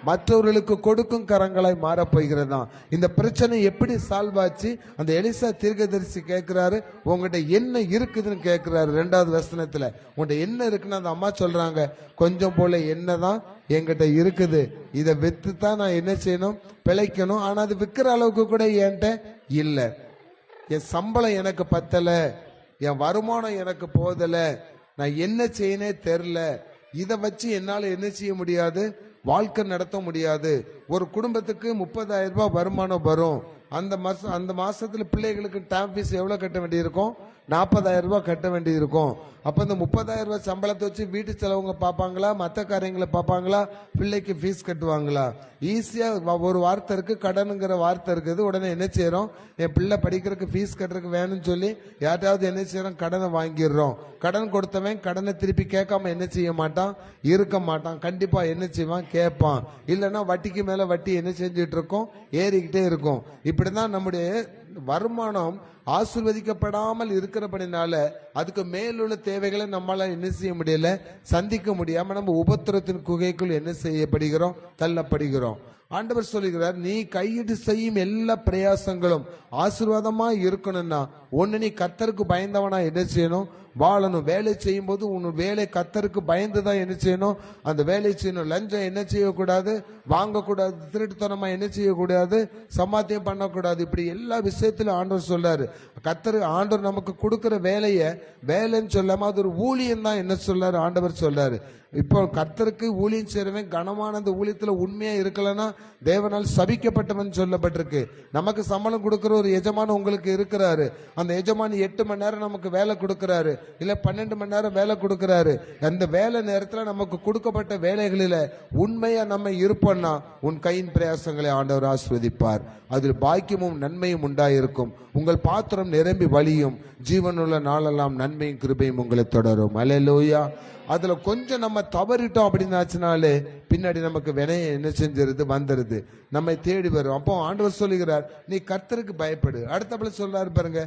மற்றவர்களுக்கு கொடுக்கும் கரங்களாய் மாறப்போகிறதா. இந்த பிரச்சனை எப்படி சால்வ் ஆச்சு? அந்த எலிசா தீர்க்கதரிசி கேட்கிறாரு, உங்ககிட்ட என்ன இருக்குதுன்னு கேட்கிறாரு. 2வது வசனத்துல உங்ககிட்ட என்ன இருக்குன்னு அந்த அம்மா சொல்றாங்க, கொஞ்சம் போல என்னதான் என்கிட்ட இருக்குது, இதை வித்து தான் நான் என்ன செய்யணும், பிழைக்கணும். ஆனா அது விற்கிற அளவுக்கு கூட என்கிட்ட இல்ல, என் சம்பளம் எனக்கு பத்தல, என் வருமானம் எனக்கு போதல, நான் என்ன செய்யனே தெரில, இதை வச்சு என்னால என்ன செய்ய முடியாது, வாழ்க்கை நடத்த முடியாது. ஒரு குடும்பத்துக்கு 30,000 ரூபாய் வருமானம் வரும். அந்த மாசத்துல பிள்ளைகளுக்கு டேம் ஃபீஸ் எவ்வளவு கட்ட வேண்டியிருக்கும், 40,000 ரூபாய் கட்ட வேண்டியிருக்கும். அப்ப இந்த 30,000 ரூபாய் சம்பளத்தை வச்சு வீட்டு செலவுங்க பார்ப்பாங்களா, மற்ற காரியங்களை பார்ப்பாங்களா, பிள்ளைக்கு ஃபீஸ் கட்டுவாங்களா? ஈஸியா ஒரு வார்த்தை இருக்கு, கடனுங்கிற வார்த்தை இருக்குது. உடனே என்ன செய்யறோம், என் பிள்ளை படிக்கிறதுக்கு ஃபீஸ் கட்டுறதுக்கு வேணும்னு சொல்லி யார்ட்டாவது என்ன செய்யறோம், கடனை வாங்கிடுறோம். கடன் கொடுத்தவன் கடனை திருப்பி கேட்காம என்ன செய்ய மாட்டான், இருக்க மாட்டான். கண்டிப்பா என்ன செய்வான், கேட்பான். இல்லைன்னா வட்டிக்கு மேல வட்டி என்ன செஞ்சுட்டு இருக்கோம், ஏறிக்கிட்டே இருக்கும். இப்படிதான் நம்முடைய வருமானம் ஆசீர்வதிக்கப்படாமல் இருக்கிறபடினால அதுக்கு மேலுள்ள தேவைகளை நம்மளால என்ன செய்ய முடியல, சந்திக்க முடியாம நம்ம உபத்திரத்தின் குகைக்குள் என்ன செய்யப்படுகிறோம், தள்ளப்படுகிறோம். ஆண்டவர் சொல்லுகிறார், நீ கையிட்டு செய்யும் எல்லா பிரயாசங்களும் ஆசீர்வாதமா இருக்கணும்னா ஒண்ணு நீ கர்த்தருக்கு பயந்தவனா என்ன செய்யணும், வாழணும். வேலை செய்யும் போது உன் வேலை கர்த்தருக்கு பயந்துதான் என்ன செய்யணும், அந்த வேலை செய்யணும். லஞ்சம் என்ன செய்யக்கூடாது, வாங்கக்கூடாது, திருட்டுத்தனமா என்ன செய்யக்கூடாது, சம்பாத்தியம் பண்ணக்கூடாது. இப்படி எல்லா விஷயத்திலும் ஆண்டவர் சொல்றாரு. கர்த்தர் ஆண்டவர் நமக்கு கொடுக்கிற வேலையை வேலைன்னு சொல்லாம அது ஒரு ஊழியம் தான் என்ன சொல்றாரு, ஆண்டவர் சொல்றாரு. இப்போ கர்த்தருக்கு ஊழியம் செய்யறவன் கனமான அந்த ஊழியத்துல உண்மையா இருக்கலன்னா தேவனால் சபிக்கப்பட்டவன் சொல்லப்பட்டிருக்கு. நமக்கு சம்பளம் கொடுக்கிற ஒரு எஜமான உங்களுக்கு இருக்கிறாரு. அந்த எஜமானி 8 மணி நேரம் நமக்கு வேலை கொடுக்கிறாரு, இல்ல 12 மணி நேரம் வேலை கொடுக்கிறாரு. அந்த வேலை நேரத்துல நமக்கு கொடுக்கப்பட்ட வேலைகளில உண்மையா நம்ம இருப்போம்னா உன் கையின் பிரயாசங்களை ஆண்டவர் ஆசீர்வதிப்பார். அதில் பாக்கியமும் நன்மையும் உண்டாயிருக்கும். உங்கள் பாத்திரம் நிரம்பி வழியும். ஜீவனுள்ள நாளெல்லாம் நன்மையும் கிருபையும் உங்களை தொடரும். அல்லேலூயா. அதுல கொஞ்சம் நம்ம தவறிட்டோம் அப்படின்னாச்சுனாலே பின்னாடி நமக்கு வினைய என்ன செஞ்சிருது, வந்துருது, நம்மை தேடி வரும். அப்போ ஆண்டவர் சொல்லுகிறார், நீ கர்த்தருக்கு பயப்படு. அடுத்தபடி சொல்றாரு பாருங்க,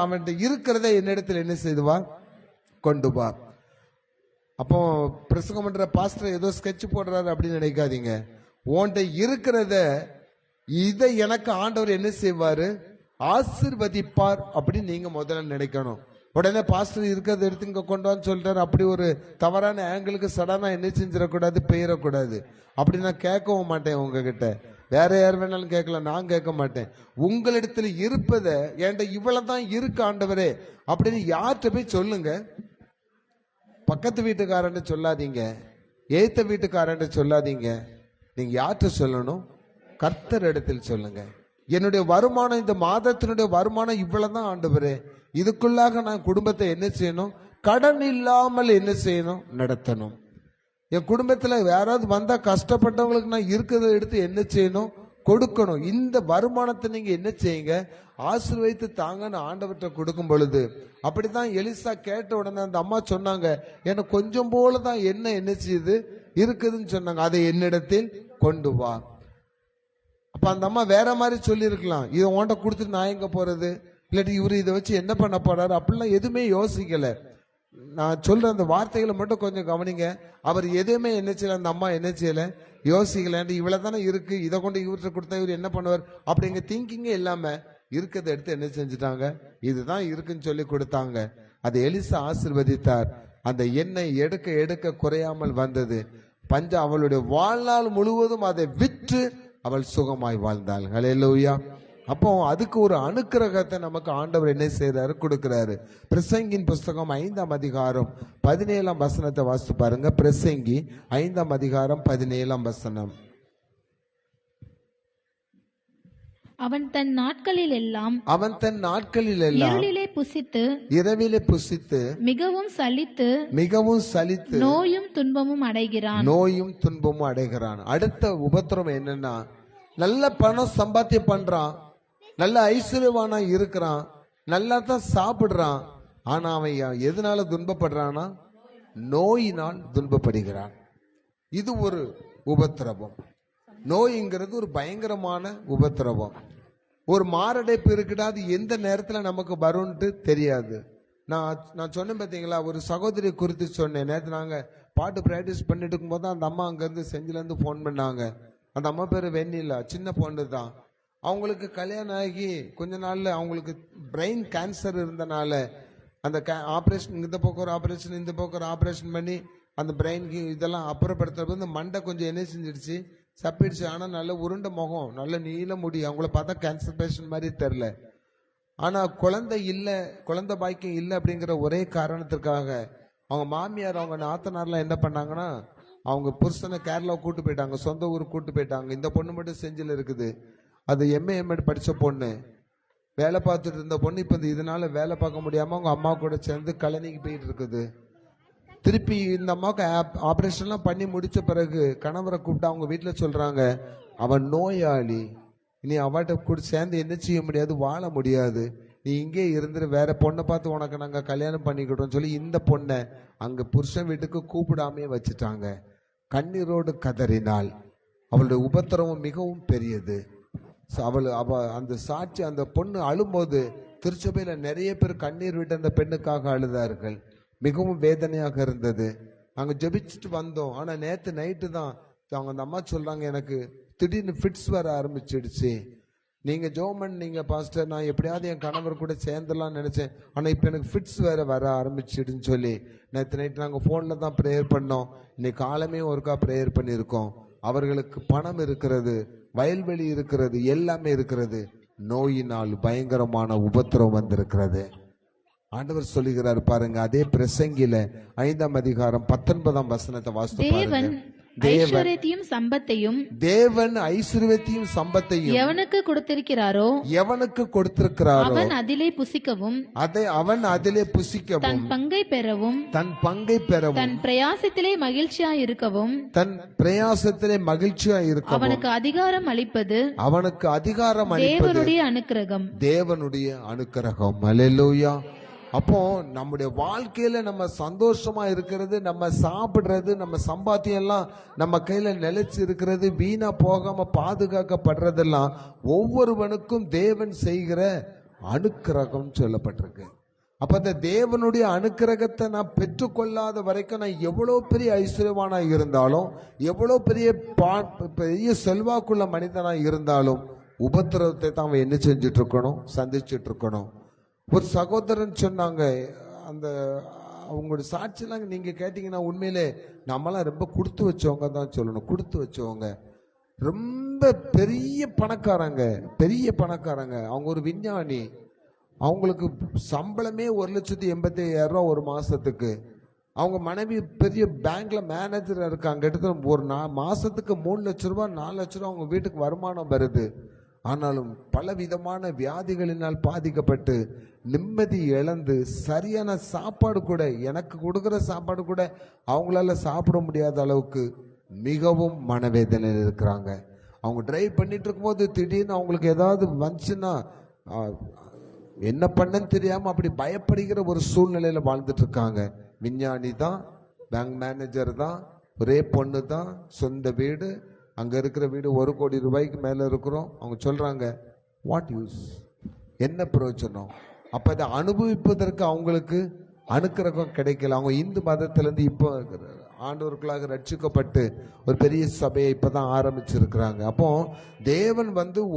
அவன்கிட்ட இருக்கிறத என்னிடத்துல என்ன செய்துவா, கொண்டு வா. அப்போ பிரசங்கம் பண்ற பாஸ்டர் ஏதோ ஸ்கெட்ச் போடுறாரு அப்படின்னு நினைக்காதீங்க. உன்கிட்ட இருக்கிறத இதை எனக்கு ஆண்டவர் என்ன செய்வாரு, ஆசீர்வதிப்பார் அப்படின்னு நீங்க முதல்ல நினைக்கணும். உடனே பாஸ்டர் இருக்கிறத எடுத்து இங்க கொண்டு வான்னு சொல்றாரு, அப்படி ஒரு தவறான ஆங்கிளுக்கு சடனா என்ன செஞ்சிடக்கூடாது, பெயரக்கூடாது. அப்படி நான் கேட்கவும் மாட்டேன் உங்ககிட்ட. வேற யார் வேணாலும் கேட்கலாம், நான் கேட்க மாட்டேன். உங்களிடத்துல இருப்பதை என்கிட்ட இவ்வளவுதான் இருக்கு ஆண்டவரே அப்படின்னு யார்கிட்ட போய் சொல்லுங்க. பக்கத்து வீட்டுக்காரன் சொல்லாதீங்க, ஏத்த வீட்டுக்காரன் சொல்லாதீங்க. நீங்க யார்கிட்ட சொல்லணும், கர்த்தர் இடத்தில் சொல்லுங்க. என்னுடைய வருமானம், இந்த மாதத்தினுடைய வருமானம் இவ்வளவுதான் ஆண்டவரே, இதுக்குள்ளாக நான் குடும்பத்தை என்ன செய்யணும், கடன் இல்லாமல் என்ன செய்யணும், நடத்தணும். என் குடும்பத்துல யாராவது வந்தா கஷ்டப்பட்டவங்களுக்கு நான் இருக்கிறத எடுத்து என்ன செய்யணும், கொடுக்கணும். இந்த வருமானத்தை நீங்க என்ன செய்யுங்க, ஆசீர்வதித்து தாங்கன்னு ஆண்டவர்கிட்ட கொடுக்கும் பொழுது, அப்படித்தான் எலிசா கேட்ட உடனே அந்த அம்மா சொன்னாங்க, எனக்கு கொஞ்சம் போலதான் என்ன செய்யுது இருக்குதுன்னு சொன்னாங்க, அதை என்னிடத்தில் கொண்டு வா. அப்ப அந்த அம்மா வேற மாதிரி சொல்லி இருக்கலாம், இதை உன்கிட்ட கொடுத்துட்டு நான் எங்க போறது, இல்லாட்டி இவரு இதை வச்சு என்ன பண்ண போறாரு, அப்படிலாம் எதுவுமே யோசிக்கல. நான் சொல்ற அந்த வார்த்தைகளை மட்டும் கொஞ்சம் கவனிங்க. அவர் எதுவுமே என்ன செய்யல, அந்த அம்மா என்ன செய்யல, யோசிக்கல. இவ்வளவு தானே இருக்கு, இதை கொண்டு இவர்கிட்ட கொடுத்தா இவர் என்ன பண்ணுவார் அப்படிங்க திங்கிங்கே இல்லாம இருக்கிறத எடுத்து என்ன செஞ்சுட்டாங்க, இதுதான் இருக்குன்னு சொல்லி கொடுத்தாங்க. அதை எலிசா ஆசீர்வதித்தார். அந்த எண்ணெய் எடுக்க எடுக்க குறையாமல் வந்தது. அவளுடைய வாழ்நாள் முழுவதும் அதை விற்று அவள் சுகமாய் வாழ்ந்தாள். ஹல்லேலூயா. அப்போ அதுக்கு ஒரு அனுக்கிரகத்தை நமக்கு ஆண்டவர் என்ன செய்யறாரு, கொடுக்கிறாரு. பிரசங்கின் புஸ்தகம் 5ஆம் அதிகாரம் 17ஆம் வசனத்தை வாசித்து பாருங்க. பிரசங்கி 5ஆம் அதிகாரம் 17ஆம் வசனம்.
அவன் தன் நாட்களில் எல்லாம்
இரவிலே புசித்து
மிகவும் சலித்து நோயும் துன்பமும் அடைகிறான்.
அடுத்த உபத்திரம் என்னன்னா, நல்ல பணம் சம்பாத்தியம் பண்றான், நல்ல ஐஸ்வர்யவானா இருக்கிறான், நல்லா தான் சாப்பிடுறான். ஆனா அவன் எதனால துன்பப்படுறானா? நோயினால் துன்பப்படுகிறான். இது ஒரு உபத்திரவம். நோய்ங்கிறது ஒரு பயங்கரமான உபத்திரவம். ஒரு மாரடைப்பு இருக்குடா, அது எந்த நேரத்துல நமக்கு வரும்ட்டு தெரியாது. நான் சொன்னேன் பார்த்தீங்களா, ஒரு சகோதரி குறித்து சொன்னேன். நேற்று நாங்க பாட்டு பிராக்டிஸ் பண்ணிட்டு இருக்கும்போது அந்த அம்மா அங்கேருந்து செஞ்சிலேருந்து ஃபோன் பண்ணாங்க. அந்த அம்மா பேர் வெண்ணிலா, சின்ன பொண்ணு தான். அவங்களுக்கு கல்யாணம் ஆகி கொஞ்ச நாள்ல அவங்களுக்கு பிரெயின் கேன்சர் இருந்தனால அந்த ஆப்ரேஷன், இந்த பக்கம் ஒரு ஆப்ரேஷன், இந்த பக்கம் ஒரு ஆப்ரேஷன் பண்ணி அந்த பிரெயினுக்கு இதெல்லாம் அப்புறப்படுத்துறது இந்த மண்டை கொஞ்சம் என்ன செஞ்சிடுச்சு, சப்பிடுச்சு. ஆனால் நல்ல உருண்ட முகம், நல்ல நீள முடி, அவங்கள பார்த்தா கேன்சர் பேஷண்ட் மாதிரி தெரில. ஆனால் குழந்தை பாக்கியம் இல்லை அப்படிங்கிற ஒரே காரணத்திற்காக அவங்க மாமியார் அவங்க நாத்தனார்லாம் என்ன பண்ணாங்கன்னா, அவங்க புருஷனை கேரளா கூட்டு போயிட்டாங்க, சொந்த ஊருக்கு கூட்டு போயிட்டாங்க. இந்த பொண்ணு மட்டும் செஞ்சில் இருக்குது. அது எம்ஏ படித்த பொண்ணு, வேலை பார்த்துட்டு இருந்த பொண்ணு. இப்போ இதனால வேலை பார்க்க முடியாமல் அவங்க அம்மா கூட சேர்ந்து கழனிக்கு போயிட்டு இருக்குது. திருப்பி இந்த அம்மாவுக்கு ஆப்ரேஷன்லாம் பண்ணி முடிச்ச பிறகு கணவரை கூப்பிட்டு அவங்க வீட்டில் சொல்றாங்க, அவன் நோயாளி, நீ அவட்ட கூட சேர்ந்து என்ன செய்ய முடியாது, வாழ முடியாது, நீ இங்கே இருந்துட்டு வேற பொண்ணை பார்த்து உனக்கு நாங்கள் கல்யாணம் பண்ணிக்கிட்டோம் சொல்லி இந்த பொண்ணை அங்கே புருஷன் வீட்டுக்கு கூப்பிடாமே வச்சுட்டாங்க. கண்ணீரோடு கதறினாள். அவளுடைய உபத்திரவம் மிகவும் பெரியது. அவ அந்த சாட்சி, அந்த பொண்ணு அழும்போது திருச்சபையில நிறைய பேர் கண்ணீர் விட்டு அந்த பெண்ணுக்காக அழுதார்கள். மிகவும் வேதனையாக இருந்தது. நாங்கள் ஜெபிச்சுட்டு வந்தோம். ஆனால் நேற்று நைட்டு தான் அவங்க அந்த அம்மா சொல்றாங்க, எனக்கு திடீர்னு ஃபிட்ஸ் வர ஆரம்பிச்சிடுச்சு. நீங்க ஜோமன் நீங்க பாஸ்டர், நான் எப்படியாவது என் கணவர் கூட சேர்ந்துடலாம்னு நினைச்சேன், ஆனால் இப்போ எனக்கு ஃபிட்ஸ் வேற வர ஆரம்பிச்சிடுன்னு சொல்லி நேற்று நைட்டு நாங்கள் ஃபோனில் தான் ப்ரேயர் பண்ணோம். இன்னைக்கு காலமே ஒருக்கா ப்ரேயர் பண்ணியிருக்கோம். அவர்களுக்கு பணம் இருக்கிறது, வயல்வெளி இருக்கிறது, எல்லாமே இருக்கிறது. நோயினால் பயங்கரமான உபத்திரம் வந்திருக்கிறது. ஆண்டவர் சொல்லுகிறார் பாருங்க, அதே பிரசங்கில 5ஆம் அதிகாரம் 19ஆம் வசனத்தை வாசித்து பாருங்க.
ஐஸ்வரியத்தையும் சம்பத்தையும்
தேவன் ஐஸ்வரியத்தையும் சம்பத்தையும்
எவனுக்கு கொடுத்திருக்கிறாரோ
அவன்
அதிலே புசிக்கவும்
அவன் அதிலே புசிக்கவும்
தன் பங்கை பெறவும் தன் பிரயாசத்திலே மகிழ்ச்சியாய் இருக்கவும் அவனுக்கு அதிகாரம் அளிப்பது
தேவனுடைய அனுக்கிரகம். அல்லேலூயா. அப்போ நம்முடைய வாழ்க்கையில நம்ம சந்தோஷமா இருக்கிறது, நம்ம சாப்பிடுறது, நம்ம சம்பாத்தியம் எல்லாம் நம்ம கையில நிலைச்சு இருக்கிறது, வீணா போகாம பாதுகாக்கப்படுறதெல்லாம் ஒவ்வொருவனுக்கும் தேவன் செய்கிற அனுக்கிரகம் சொல்லப்பட்டிருக்கு. அப்ப அந்த தேவனுடைய அனுக்கிரகத்தை நான் பெற்றுக்கொள்ளாத வரைக்கும் நான் எவ்வளவு பெரிய ஐஸ்வர்யவானா இருந்தாலும், எவ்வளவு பெரிய செல்வாக்குள்ள மனிதனா இருந்தாலும் உபத்திரவத்தை தான் அவன் என்ன செஞ்சுட்டு இருக்கணும், சந்திச்சுட்டு இருக்கணும். ஒரு சகோதரன் சொன்னாங்க, அந்த அவங்களோட சாட்சியெல்லாம் நீங்க கேட்டீங்கன்னா உண்மையிலே நம்மளாம் ரொம்ப கொடுத்து வச்சவங்க தான் சொல்லணும். கொடுத்து வச்சவங்க, ரொம்ப பெரிய பணக்காரங்க. அவங்க ஒரு விஞ்ஞானி. அவங்களுக்கு சம்பளமே 1,85,000 ஒரு மாசத்துக்கு. அவங்க மனைவி பெரிய பேங்க்ல மேனேஜர் இருக்காங்க. கிட்டத்தட்ட ஒரு மாசத்துக்கு 3 லட்ச ரூபாய் 4 லட்ச ரூபாய் அவங்க வீட்டுக்கு வருமானம் வருது. ஆனாலும் பல விதமான வியாதிகளினால் பாதிக்கப்பட்டு நிம்மதி இழந்து சரியான சாப்பாடு கூட, எனக்கு கொடுக்குற சாப்பாடு கூட அவங்களால சாப்பிட முடியாத அளவுக்கு மிகவும் மனவேதனையில் இருக்கிறாங்க. அவங்க டிரைவ் பண்ணிட்டு இருக்கும்போது திடீர்னு அவங்களுக்கு ஏதாவது வந்துச்சுன்னா என்ன பண்ணன்னு தெரியாம அப்படி பயப்படுகிற ஒரு சூழ்நிலையில வாழ்ந்துட்டு இருக்காங்க. விஞ்ஞானி தான், பேங்க் மேனேஜர் தான், ஒரே பொண்ணு தான், சொந்த வீடு, அங்க இருக்கிற வீடு 1 கோடி ரூபாய்க்கு மேல இருக்கிறோம். அவங்க சொல்றாங்க, வாட் யூஸ், என்ன பிரயோஜனம்? அப்ப அதை அனுபவிப்பதற்கு அவங்களுக்கு அனுக்கிரகம் கிடைக்கல. அவங்க இந்து மதத்திலிருந்து இப்போ ஆண்டவர்களாக ரட்சிக்கப்பட்டு ஒரு பெரிய சபையை இப்பதான் ஆரம்பிச்சிருக்கிறாங்க. அப்போ தேவன்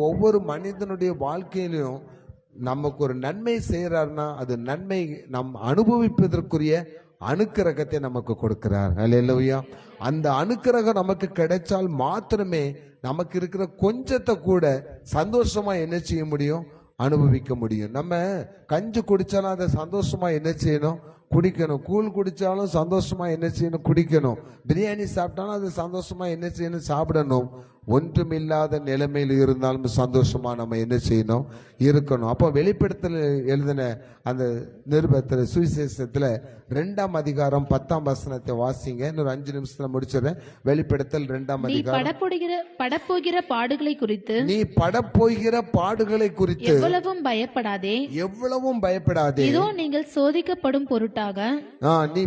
ஒவ்வொரு மனிதனுடைய வாழ்க்கையிலும் நமக்கு ஒரு நன்மை செய்யறாருன்னா அது நன்மை நம் அனுபவிப்பதற்குரிய அனுக்கிரகத்தை நமக்கு கொடுக்கிறார். அல்லேலூயா. அந்த அனுக்கிரகம் நமக்கு கிடைச்சால் மாத்திரமே நமக்கு இருக்கிற கொஞ்சத்தை கூட சந்தோஷமா என்ன செய்ய முடியும், அனுபவிக்க முடியும். நம்ம கஞ்சி குடிச்சாலும் அதை சந்தோஷமா என்ன செய்யணும், குடிக்கணும். கூழ் குடிச்சாலும் சந்தோஷமா என்ன செய்யணும், குடிக்கணும். பிரியாணி சாப்பிட்டாலும் அது சந்தோஷமா என்ன செய்யணும், சாப்பிடணும். ஒன்றுமில்லாத நிலைமையில் இருந்தாலும் சந்தோஷமா நம்ம என்ன செய்யணும், இருக்கணும். அப்போ வெளிப்படுத்தல் எழுதின அந்த நிருபத்தில் சுவிசேஷத்துல 2ஆம் அதிகாரம் 10ஆம் வசனத்தை வாசிங்க. இன்னொரு 5 நிமிஷத்துல முடிச்சிடறேன். வெளிப்படுத்தல் 2ஆம் அதிகாரம்.
படப்போகிற பாடுகளை குறித்து
நீ படப்போகிற பாடுகளை குறித்து
எவ்வளவும் பயப்படாதே,
எவ்வளவும் பயப்படாதே.
இதோ நீங்கள் சோதிக்கப்படும் பொருட்டாக
நீ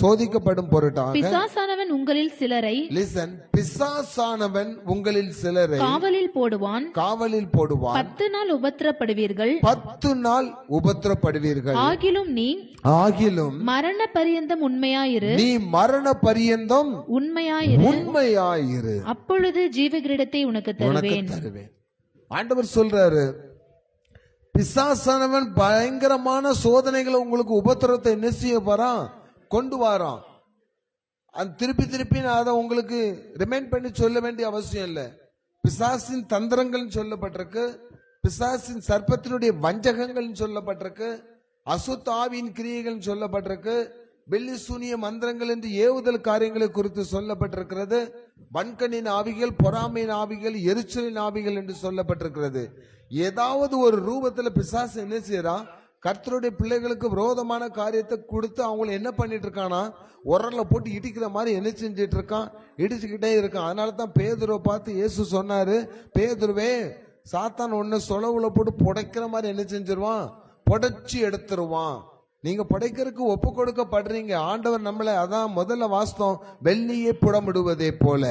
சோதிக்கப்படும் பொருட்டாக
பிசாசானவன் உங்களில் சிலரை
லிசன், பிசாசானவன் உங்களில் சிலரை
காவலில் போடுவான்.
10
நாள் உபத்திரப்படுவீர்கள்.
10 நாள் உபத்திரப்படுவீர்கள். ஆகிலும்
மரண பரியந்தம் உண்மையாயிரு.
நீ மரண பரியந்தம்
உண்மையாயிரு. அப்பொழுது ஜீவகிரீடத்தை உனக்கு தருவேன்.
ஆண்டவர் சொல்றாரு, பிசாசானவன் பயங்கரமான சோதனைகளை உங்களுக்கு உபத்திரத்தை என்ன செய்ய போறான், கொண்டு வரான். அது திருப்பி நான் அதை உங்களுக்கு ரிமைண்ட் பண்ணி சொல்ல வேண்டிய அவசியம் இல்லை. பிசாசின் தந்திரங்கள் சொல்லப்பட்டிருக்கு, பிசாசின் சர்ப்பத்தினுடைய வஞ்சகங்கள் சொல்லப்பட்டிருக்கு, அசுத்த ஆவியின் கிரியைகள் சொல்லப்பட்டிருக்கு, வெள்ளி சூனிய மந்திரங்கள் என்று ஏவுதல் காரியங்களை குறித்து சொல்லப்பட்டிருக்கிறது. வன்கண்ணின் ஆவிகள், பொறாமையின் ஆவிகள், எரிச்சலின் ஆவிகள் என்று சொல்லப்பட்டிருக்கிறது. ஏதாவது ஒரு ரூபத்துல பிசாசு என்ன செய்யறான், கர்த்தருடைய பிள்ளைகளுக்கு விரோதமான காரியத்தை கொடுத்து அவங்களை என்ன பண்ணிட்டு இருக்கானா, உரல்ல போட்டு இடிக்கிற மாதிரி என்ன செஞ்சிட்டு இருக்கான், இடிச்சுக்கிட்டே இருக்கான். அதனால தான் பேதுருவை பார்த்து இயேசு சொன்னாரு, பேதுருவே, சாத்தான் ஒன்னு சொலவுல போட்டு புடைக்கிற மாதிரி என்ன செஞ்சிருவான், புடைச்சி எடுத்துருவான். நீங்க படைக்கிறதுக்கு ஒப்பு கொடுக்கப்படுறீங்க. ஆண்டவர் நம்மளை, அதான் முதல்ல வாஸ்தவம், வெள்ளியை புடமிடுவதே போல,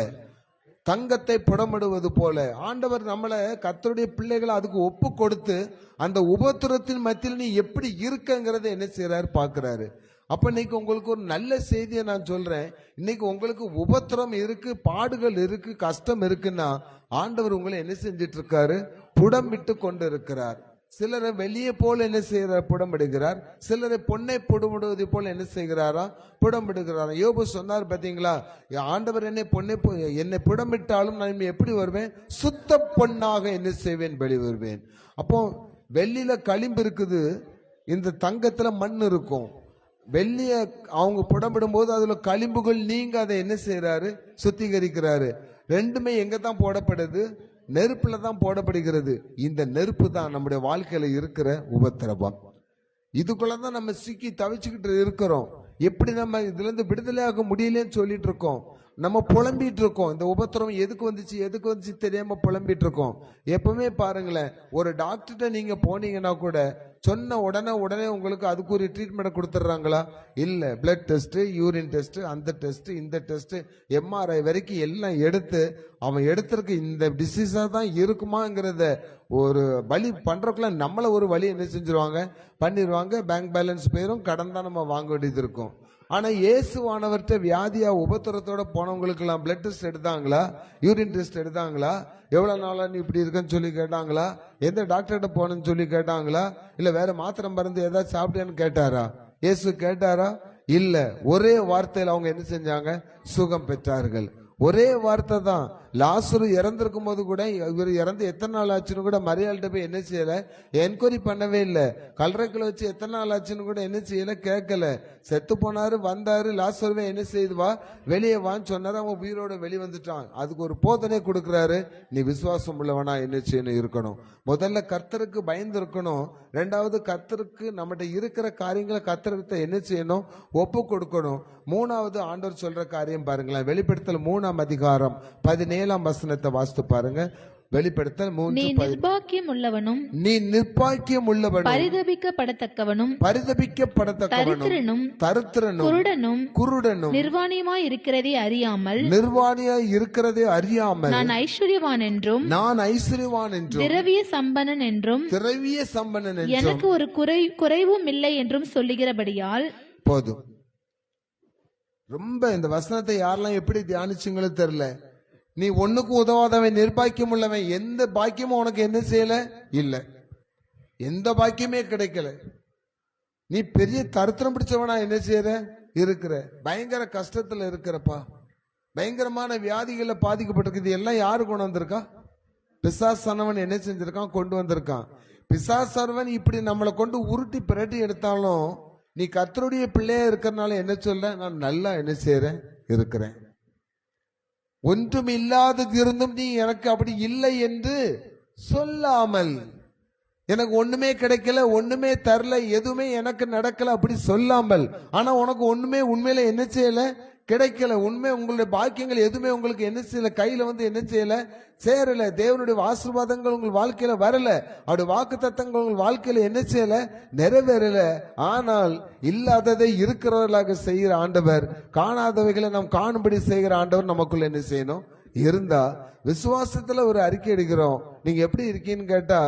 தங்கத்தை புடமிடுவது போல ஆண்டவர் நம்மளை, கர்த்தருடைய பிள்ளைகளை அதுக்கு ஒப்பு கொடுத்து அந்த உபத்திரத்தின் மத்தியில் நீ எப்படி இருக்கங்கிறத என்ன செய்யறாரு பாக்குறாரு. அப்ப இன்னைக்கு உங்களுக்கு ஒரு நல்ல செய்தியை நான் சொல்றேன். இன்னைக்கு உங்களுக்கு உபத்திரம் இருக்கு, பாடுகள் இருக்கு, கஷ்டம் இருக்குன்னா ஆண்டவர் உங்களை என்ன செஞ்சிட்டு இருக்காரு, புடமிட்டு கொண்டு இருக்கிறார். சிலரை வெளியே போல என்ன செய்யறார், புடமிடுகிறார். சிலரை பொன்னை புடமிடுவது போல என்ன செய்கிறாரா, புடமிடுகிறாரா. யோபு சொன்னார் பாத்தீங்களா, ஆண்டவர் என்னை புடமிட்டாலும் நான் எப்படி வருவேன், சுத்த பொன்னாக என்ன செய்வேன், வெளி வருவேன். அப்போ வெள்ளியில களிம்பு இருக்குது, இந்த தங்கத்துல மண் இருக்கும். வெள்ளிய அவங்க புடமிடும் போது அதுல களிம்புகள் நீங்க அதை என்ன செய்யறாரு, சுத்திகரிக்கிறாரு. ரெண்டுமே எங்க தான் போடப்படுது, நெருப்புல தான் போடப்படுகிறது. இந்த நெருப்பு தான் நம்முடைய வாழ்க்கையில இருக்கிற உபத்திரவம். இதுக்குள்ளதான் நம்ம சிக்கி தவிச்சுக்கிட்டு இருக்கிறோம். எப்படி நம்ம இதுல இருந்து விடுதலையாக முடியலன்னு சொல்லிட்டு இருக்கோம். நம்ம புலம்பிட்டு இருக்கோம். இந்த உபத்திரம் எதுக்கு வந்துச்சு தெரியாம புலம்பிட்டு இருக்கோம். எப்பவுமே பாருங்களேன், ஒரு டாக்டர்கிட்ட நீங்க போனீங்கன்னா கூட சொன்ன உடனே உங்களுக்கு அதுக்கு ஒரு ட்ரீட்மெண்ட் கொடுத்துட்றாங்களா, இல்ல. பிளட் டெஸ்ட், யூரின் டெஸ்ட், அந்த டெஸ்ட், இந்த டெஸ்ட், எம்ஆர்ஐ வரைக்கும் எல்லாம் எடுத்து அவன் எடுத்திருக்கு இந்த டிசீஸா தான் இருக்குமாங்கிறத ஒரு வழி பண்றதுக்குள்ள நம்மள ஒரு வழி என்ன செஞ்சிருவாங்க, பண்ணிடுவாங்க. பேங்க் பேலன்ஸ் போயிடும், கடன் தான் நம்ம வாங்க வேண்டியது இருக்கும். ஆனா இயேசுவானவர்கிட்ட வியாதியா உபத்திரத்தோட போனவங்களுக்கு எல்லாம் பிளட் டெஸ்ட் எடுத்தாங்களா, யூரின் டெஸ்ட் எடுத்தாங்களா, எவ்வளவு நாளா நீ இப்படி இருக்கன்னு சொல்லி கேட்டாங்களா, எந்த டாக்டர்கிட்ட போனன்னு சொல்லி கேட்டாங்களா, இல்ல வேற மாத்திரை மருந்து ஏதாவது சாப்பிட்டேன்னு கேட்டாரா? இயேசு கேட்டாரா? இல்ல. ஒரே வார்த்தையில அவங்க என்ன செஞ்சாங்க, சுகம் பெற்றார்கள். ஒரே வார்த்தை தான். லாசரு இறந்திருக்கும் போது கூட, இவர் இறந்து எத்தனை நாள் ஆச்சுன்னு கூட மரியாள்கிட்ட போய் என்ன செய்யல, என்கொயரி பண்ணவே இல்லை. கல்லறைக்குள்ள வச்சு எத்தனை நாள் ஆச்சுன்னு கூட என்ன செய்யல, கேட்கல. செத்து போனாரு, வந்தாரு, லாசருவே என்ன செய்துவா, வெளியே வான்னு சொன்னாரு. அவன் உயிரோட வெளியே வந்துட்டான். அதுக்கு ஒரு போதனை கொடுக்கிறாரு, நீ விசுவாசம் உள்ளவனா என்ன செய்யணும், இருக்கணும். முதல்ல கர்த்தருக்கு பயந்து இருக்கணும். ரெண்டாவது கர்த்தருக்கு நம்மகிட்ட இருக்கிற காரியங்களை கர்த்தருக்கு என்ன செய்யணும், ஒப்பு கொடுக்கணும். மூணாவது ஆண்டவர் சொல்ற காரியம் பாருங்களேன். வெளிப்படுத்தல் 3ஆம் அதிகாரம் 17ஆம் வசனத்தை வாசித்து பாருங்க. வெளிப்படுத்தல் 3.
நீ நிர்பாக்கியம் உள்ளவனும்
பரிதபிக்கப்படத்தக்கவனும்
தரித்திரனும் குருடனும் நிர்வாணியாய் இருக்கிறதை அறியாமல் நான் ஐஸ்வர்யவான் என்றும் திரவிய சம்பனன் என்றும் எனக்கு ஒரு குறைவும் இல்லை என்றும் சொல்லுகிறபடியால்
போதும். ரொம்ப இந்த வசனத்தை யாரெல்லாம் எப்படி தியானிச்சுங்களோ தெரியல. நீ ஒண்ணுக்கு உதவாதவன், நிர்பாக்கியம் உள்ளவன், எந்த பாக்கியமும் உனக்கு என்ன செய்யல, இல்ல. எந்த பாக்கியமே கிடைக்கல. நீ பெரிய தரித்திரம் பிடிச்சவனா என்ன செய்யற, இருக்கிற பயங்கர கஷ்டத்துல இருக்கிறப்பா, பயங்கரமான வியாதிகளை பாதிக்கப்பட்டிருக்கு. இது எல்லாம் யாரு கொண்டு வந்திருக்கா? பிசாசானவன் என்ன செஞ்சிருக்கான்? கொண்டு வந்திருக்கான். பிசாசானவன் இப்படி நம்மளை கொண்டு உருட்டி பிரட்டி எடுத்தாலும் நீ கர்த்தருடைய பிள்ளையா இருக்கிறனால என்ன சொல்ல? நான் நல்லா என்ன செய்யறேன்? இருக்கிறேன். ஒன்றும் இல்லாதது இருந்தும் நீ எனக்கு அப்படி இல்லை என்று சொல்லாமல், எனக்கு ஒண்ணுமே கிடைக்கல, ஒண்ணுமே தரல, எதுவுமே எனக்கு நடக்கல அப்படி சொல்லாமல், ஆனா உனக்கு ஒண்ணுமே உண்மையில என்ன செய்யல? கிடைக்கல. உண்மை உங்களுடைய பாக்கியங்கள் எதுவுமே உங்களுக்கு என்ன செய்யல? கையில என்ன செய்யல? சேரல. தேவனுடைய ஆசீர்வாதங்கள் உங்கள் வாழ்க்கையில வரல. அவருடைய வாக்கு தத்தங்கள் உங்கள் வாழ்க்கையில என்ன செய்யல? நிறைவேறல. ஆனால் இல்லாததை இருக்கிறவர்களாக செய்கிற ஆண்டவர், காணாதவைகளை நாம் காணும்படி செய்கிற ஆண்டவர் நமக்குள்ள என்ன செய்யணும்? இருந்தா விசுவாசத்துல ஒரு அறிக்கை எடுக்கிறோம். நீங்க எப்படி இருக்கீங்கன்னு கேட்டா,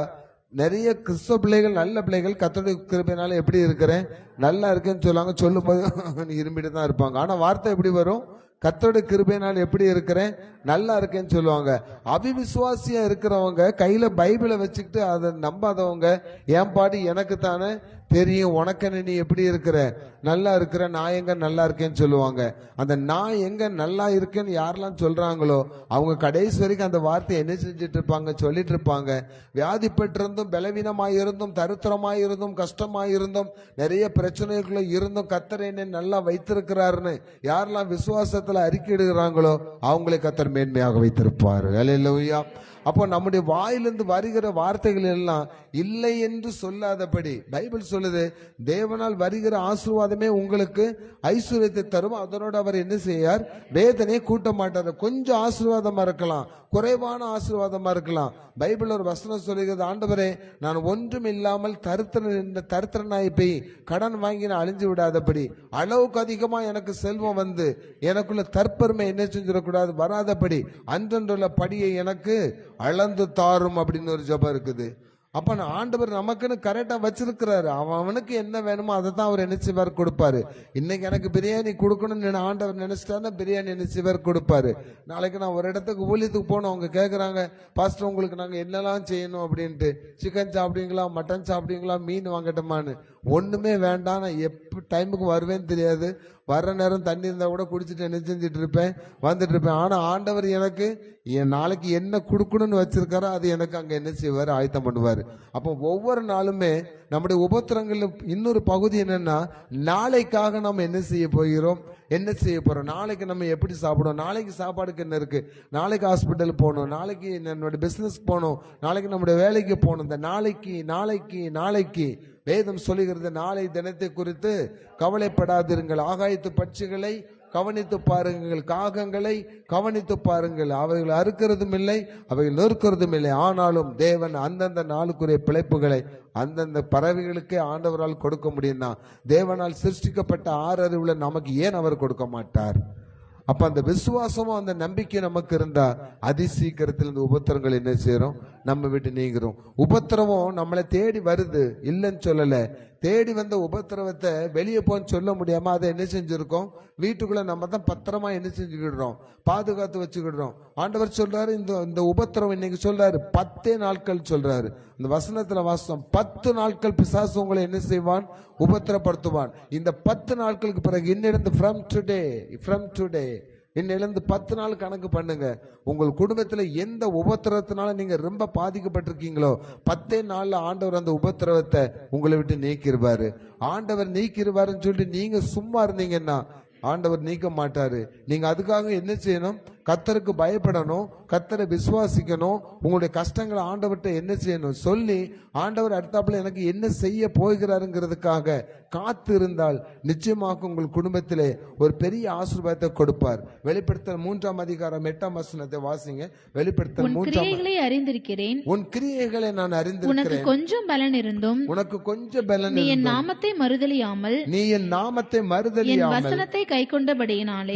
நிறைய கிறிஸ்தவ பிள்ளைகள், நல்ல பிள்ளைகள் கர்த்தருடைய கிருபையினால எப்படி இருக்கிறேன்? நல்லா இருக்கேன்னு சொல்லுவாங்க. சொல்லும் போது இருமிட்டு தான் இருப்பாங்க. ஆனா வார்த்தை எப்படி வரும்? கர்த்தருடைய கிருபையினால் எப்படி இருக்கிறேன்? நல்லா இருக்கேன்னு சொல்லுவாங்க. அவிவிசுவாசியா இருக்கிறவங்க கையில பைபிளை வச்சுக்கிட்டு அதை நம்பாதவங்க, என் பாடி எனக்கு தானே தெரியும், உனக்கன்னு நீ எப்படி இருக்கிற? நல்லா இருக்கிற, நான் எங்க நல்லா இருக்கேன்னு சொல்லுவாங்க. அந்த நான் எங்க நல்லா இருக்கேன்னு யாரெல்லாம் சொல்றாங்களோ அவங்க கடைசி வரைக்கும் அந்த வார்த்தையை என்ன செஞ்சுட்டு இருப்பாங்க? சொல்லிட்டு இருப்பாங்க. வியாதி பெற்றிருந்தும், பலவீனமாயிருந்தும், தரித்திரமாயிருந்தும், கஷ்டமாயிருந்தும், நிறைய பிரச்சனைக்குள்ள இருந்தும் கர்த்தர் என்னை நல்லா வைத்திருக்கிறாருன்னு யாரெல்லாம் விசுவாசத்துல அறிக்கையிடுகிறாங்களோ அவங்களை கர்த்தர் மேன்மையாக வைத்திருப்பாரு. அல்லேலூயா. அப்போ நம்முடைய வாயிலிருந்து வருகிற வார்த்தைகள் எல்லாம் இல்லை என்று சொல்லாதபடி பைபிள் சொல்லுது, தேவனால் வருகிற ஆசீர்வாதமே உங்களுக்கு ஐஸ்வர்யத்தை தரும், அதனோடு அவர் என்ன செய்யார்? வேதனையை கூட்ட மாட்டார். கொஞ்சம் ஆசீர்வாதமா இருக்கலாம், குறைவான ஆசீர்வாதமா இருக்கலாம். பைபிள் ஒரு வசனம் சொல்லுகிறது, ஆண்டவரே நான் ஒன்றும் இல்லாமல் தரித்திரனாய் போய் கடன் வாங்கி நான் அழிஞ்சு விடாதபடி, அளவுக்கு அதிகமா எனக்கு செல்வம் வந்து எனக்குள்ள தற்பெருமை என்ன செஞ்சிடக்கூடாது, வராதபடி அன்றன்றுள்ள படியை எனக்கு அளந்து தாரும் அப்படின்னு ஒரு ஜெபம் இருக்குது. அப்ப ஆண்டவர் நமக்குன்னு கரெக்டா வச்சிருக்கிறாரு. அவனுக்கு என்ன வேணுமோ அதை தான் அவர் நினைச்சுவார் கொடுப்பாரு. இன்னைக்கு எனக்கு பிரியாணி கொடுக்கணும்னு ஆண்டவர் நினைச்சிட்டாருன்னா பிரியாணி நினைச்சுவார் கொடுப்பாரு. நாளைக்கு நான் ஒரு இடத்துக்கு ஊழியத்துக்கு போனோம், அவங்க கேட்குறாங்க, பாஸ்டர் உங்களுக்கு நாங்கள் என்னெல்லாம் செய்யணும் அப்படின்ட்டு, சிக்கன் சாப்பிடுவீங்களா, மட்டன் சாப்பிடுவீங்களா, மீன் வாங்கட்டுமான்னு. ஒண்ணுமே வேண்டாம், நான் எப்போ டைமுக்கு வருவேன்னு தெரியாது, வர்ற நேரம் தண்ணி இருந்தால் கூட குடிச்சிட்டு என்ன செஞ்சுட்டு இருப்பேன், வந்துட்டு இருப்பேன். ஆனால் ஆண்டவர் எனக்கு என் நாளைக்கு என்ன கொடுக்கணும்னு வச்சிருக்காரோ அது எனக்கு அங்கே என்ன செய்வார்? ஆயத்தம் பண்ணுவார். அப்போ ஒவ்வொரு நாளுமே நம்முடைய உபத்திரங்கள் இன்னொரு பகுதி என்னன்னா, நாளைக்காக நம்ம என்ன செய்ய போகிறோம், என்ன செய்ய போறோம், நாளைக்கு நம்ம எப்படி சாப்பிடுவோம், நாளைக்கு சாப்பாடுக்கு என்ன இருக்கு, நாளைக்கு ஹாஸ்பிட்டல் போகணும், நாளைக்கு நம்மளுடைய பிசினஸ் போகணும், நாளைக்கு நம்முடைய வேலைக்கு போகணும். இந்த நாளைக்கு நாளைக்கு நாளைக்கு வேதம் சொல்லுகிறது, நாளை தினத்தை குறித்து கவலைப்படாதிருங்கள், ஆகாயத்து பட்சிகளை கவனித்து பாருங்கள், காகங்களை கவனித்து பாருங்கள், அவைகள் அறுக்கிறதும் இல்லை, அவைகள் நொறுக்கிறதும் இல்லை, ஆனாலும் தேவன் அந்தந்த நாளுக்குரிய பிழைப்புகளை அந்தந்த பறவைகளுக்கே ஆண்டவரால் கொடுக்க முடியும்னா, தேவனால் சிருஷ்டிக்கப்பட்ட 6 அறிவுல நமக்கு ஏன் அவர் கொடுக்க மாட்டார்? அப்ப அந்த விசுவாசமும் அந்த நம்பிக்கை நமக்கு இருந்தா அதி சீக்கிரத்தில் இந்த உபத்திரங்கள் என்ன செய்யறோம்? நம்ம விட்டு நீங்கிறோம். உபத்திரவம் நம்மளை தேடி வருது, இல்லைன்னு சொல்லல. தேடி வந்த உபத்திரவத்தை வெளியே போன்னு சொல்ல முடியாம அதை என்ன செஞ்சிருக்கோம்? வீட்டுக்குள்ள நம்ம தான் பத்திரமா என்ன செஞ்சுக்கிடுறோம்? பாதுகாத்து வச்சுக்கிடுறோம். ஆண்டவர் சொல்றாரு, இந்த உபத்திரவம் இன்னைக்கு சொல்றாரு 10 நாட்கள் சொல்றாரு. இந்த வசனத்துல வாசம் 10 நாட்கள் பிசாசு உங்களை என்ன செய்வான்? உபத்திரப்படுத்துவான். இந்த 10 நாட்களுக்கு பிறகு இன்னிலிருந்து ஃப்ரம் டுடே இன்னிலிருந்து 10 நாள் கணக்கு பண்ணுங்க. உங்கள் குடும்பத்துல எந்த உபத்திரத்தினால நீங்க ரொம்ப பாதிக்கப்பட்டிருக்கீங்களோ 10 நாள்ல ஆண்டவர் அந்த உபத்திரவத்தை உங்களை விட்டு நீக்கிருவாரு. ஆண்டவர் நீக்கிருவாருன்னு சொல்லிட்டு நீங்க சும்மா இருந்தீங்கன்னா ஆண்டவர் நீக்க மாட்டாரு. நீங்க அதுக்காக என்ன செய்யணும்? கர்த்தருக்கு பயப்படணும், கர்த்தரை விசுவாசிக்கணும், உங்களுடைய கஷ்டங்களை ஆண்டவர்கிட்ட என்ன செய்யணும் சொல்லி, ஆண்டவர் அடுத்தாப்புல எனக்கு என்ன செய்ய போகிறாருங்கிறதுக்காக காத்து இருந்தால் நிச்சயமாக உங்கள் குடும்பத்திலே ஒரு பெரிய ஆசீர்வாதத்தை கொடுப்பார். வெளிப்படுத்தல் 3ஆம் அதிகாரம் 8ஆம் வசனத்தை வாசிங்க. வெளிப்படுத்தல் 3
அறிந்திருக்கிறேன்,
உன் கிரியைகளை நான் அறிந்திருக்கிறேன்,
உனக்கு கொஞ்சம் பலன் இருந்தும்
நீ
என் நாமத்தை மறுதலியாமல்
என் வசனத்தை
கைக்கொண்டபடியினாலே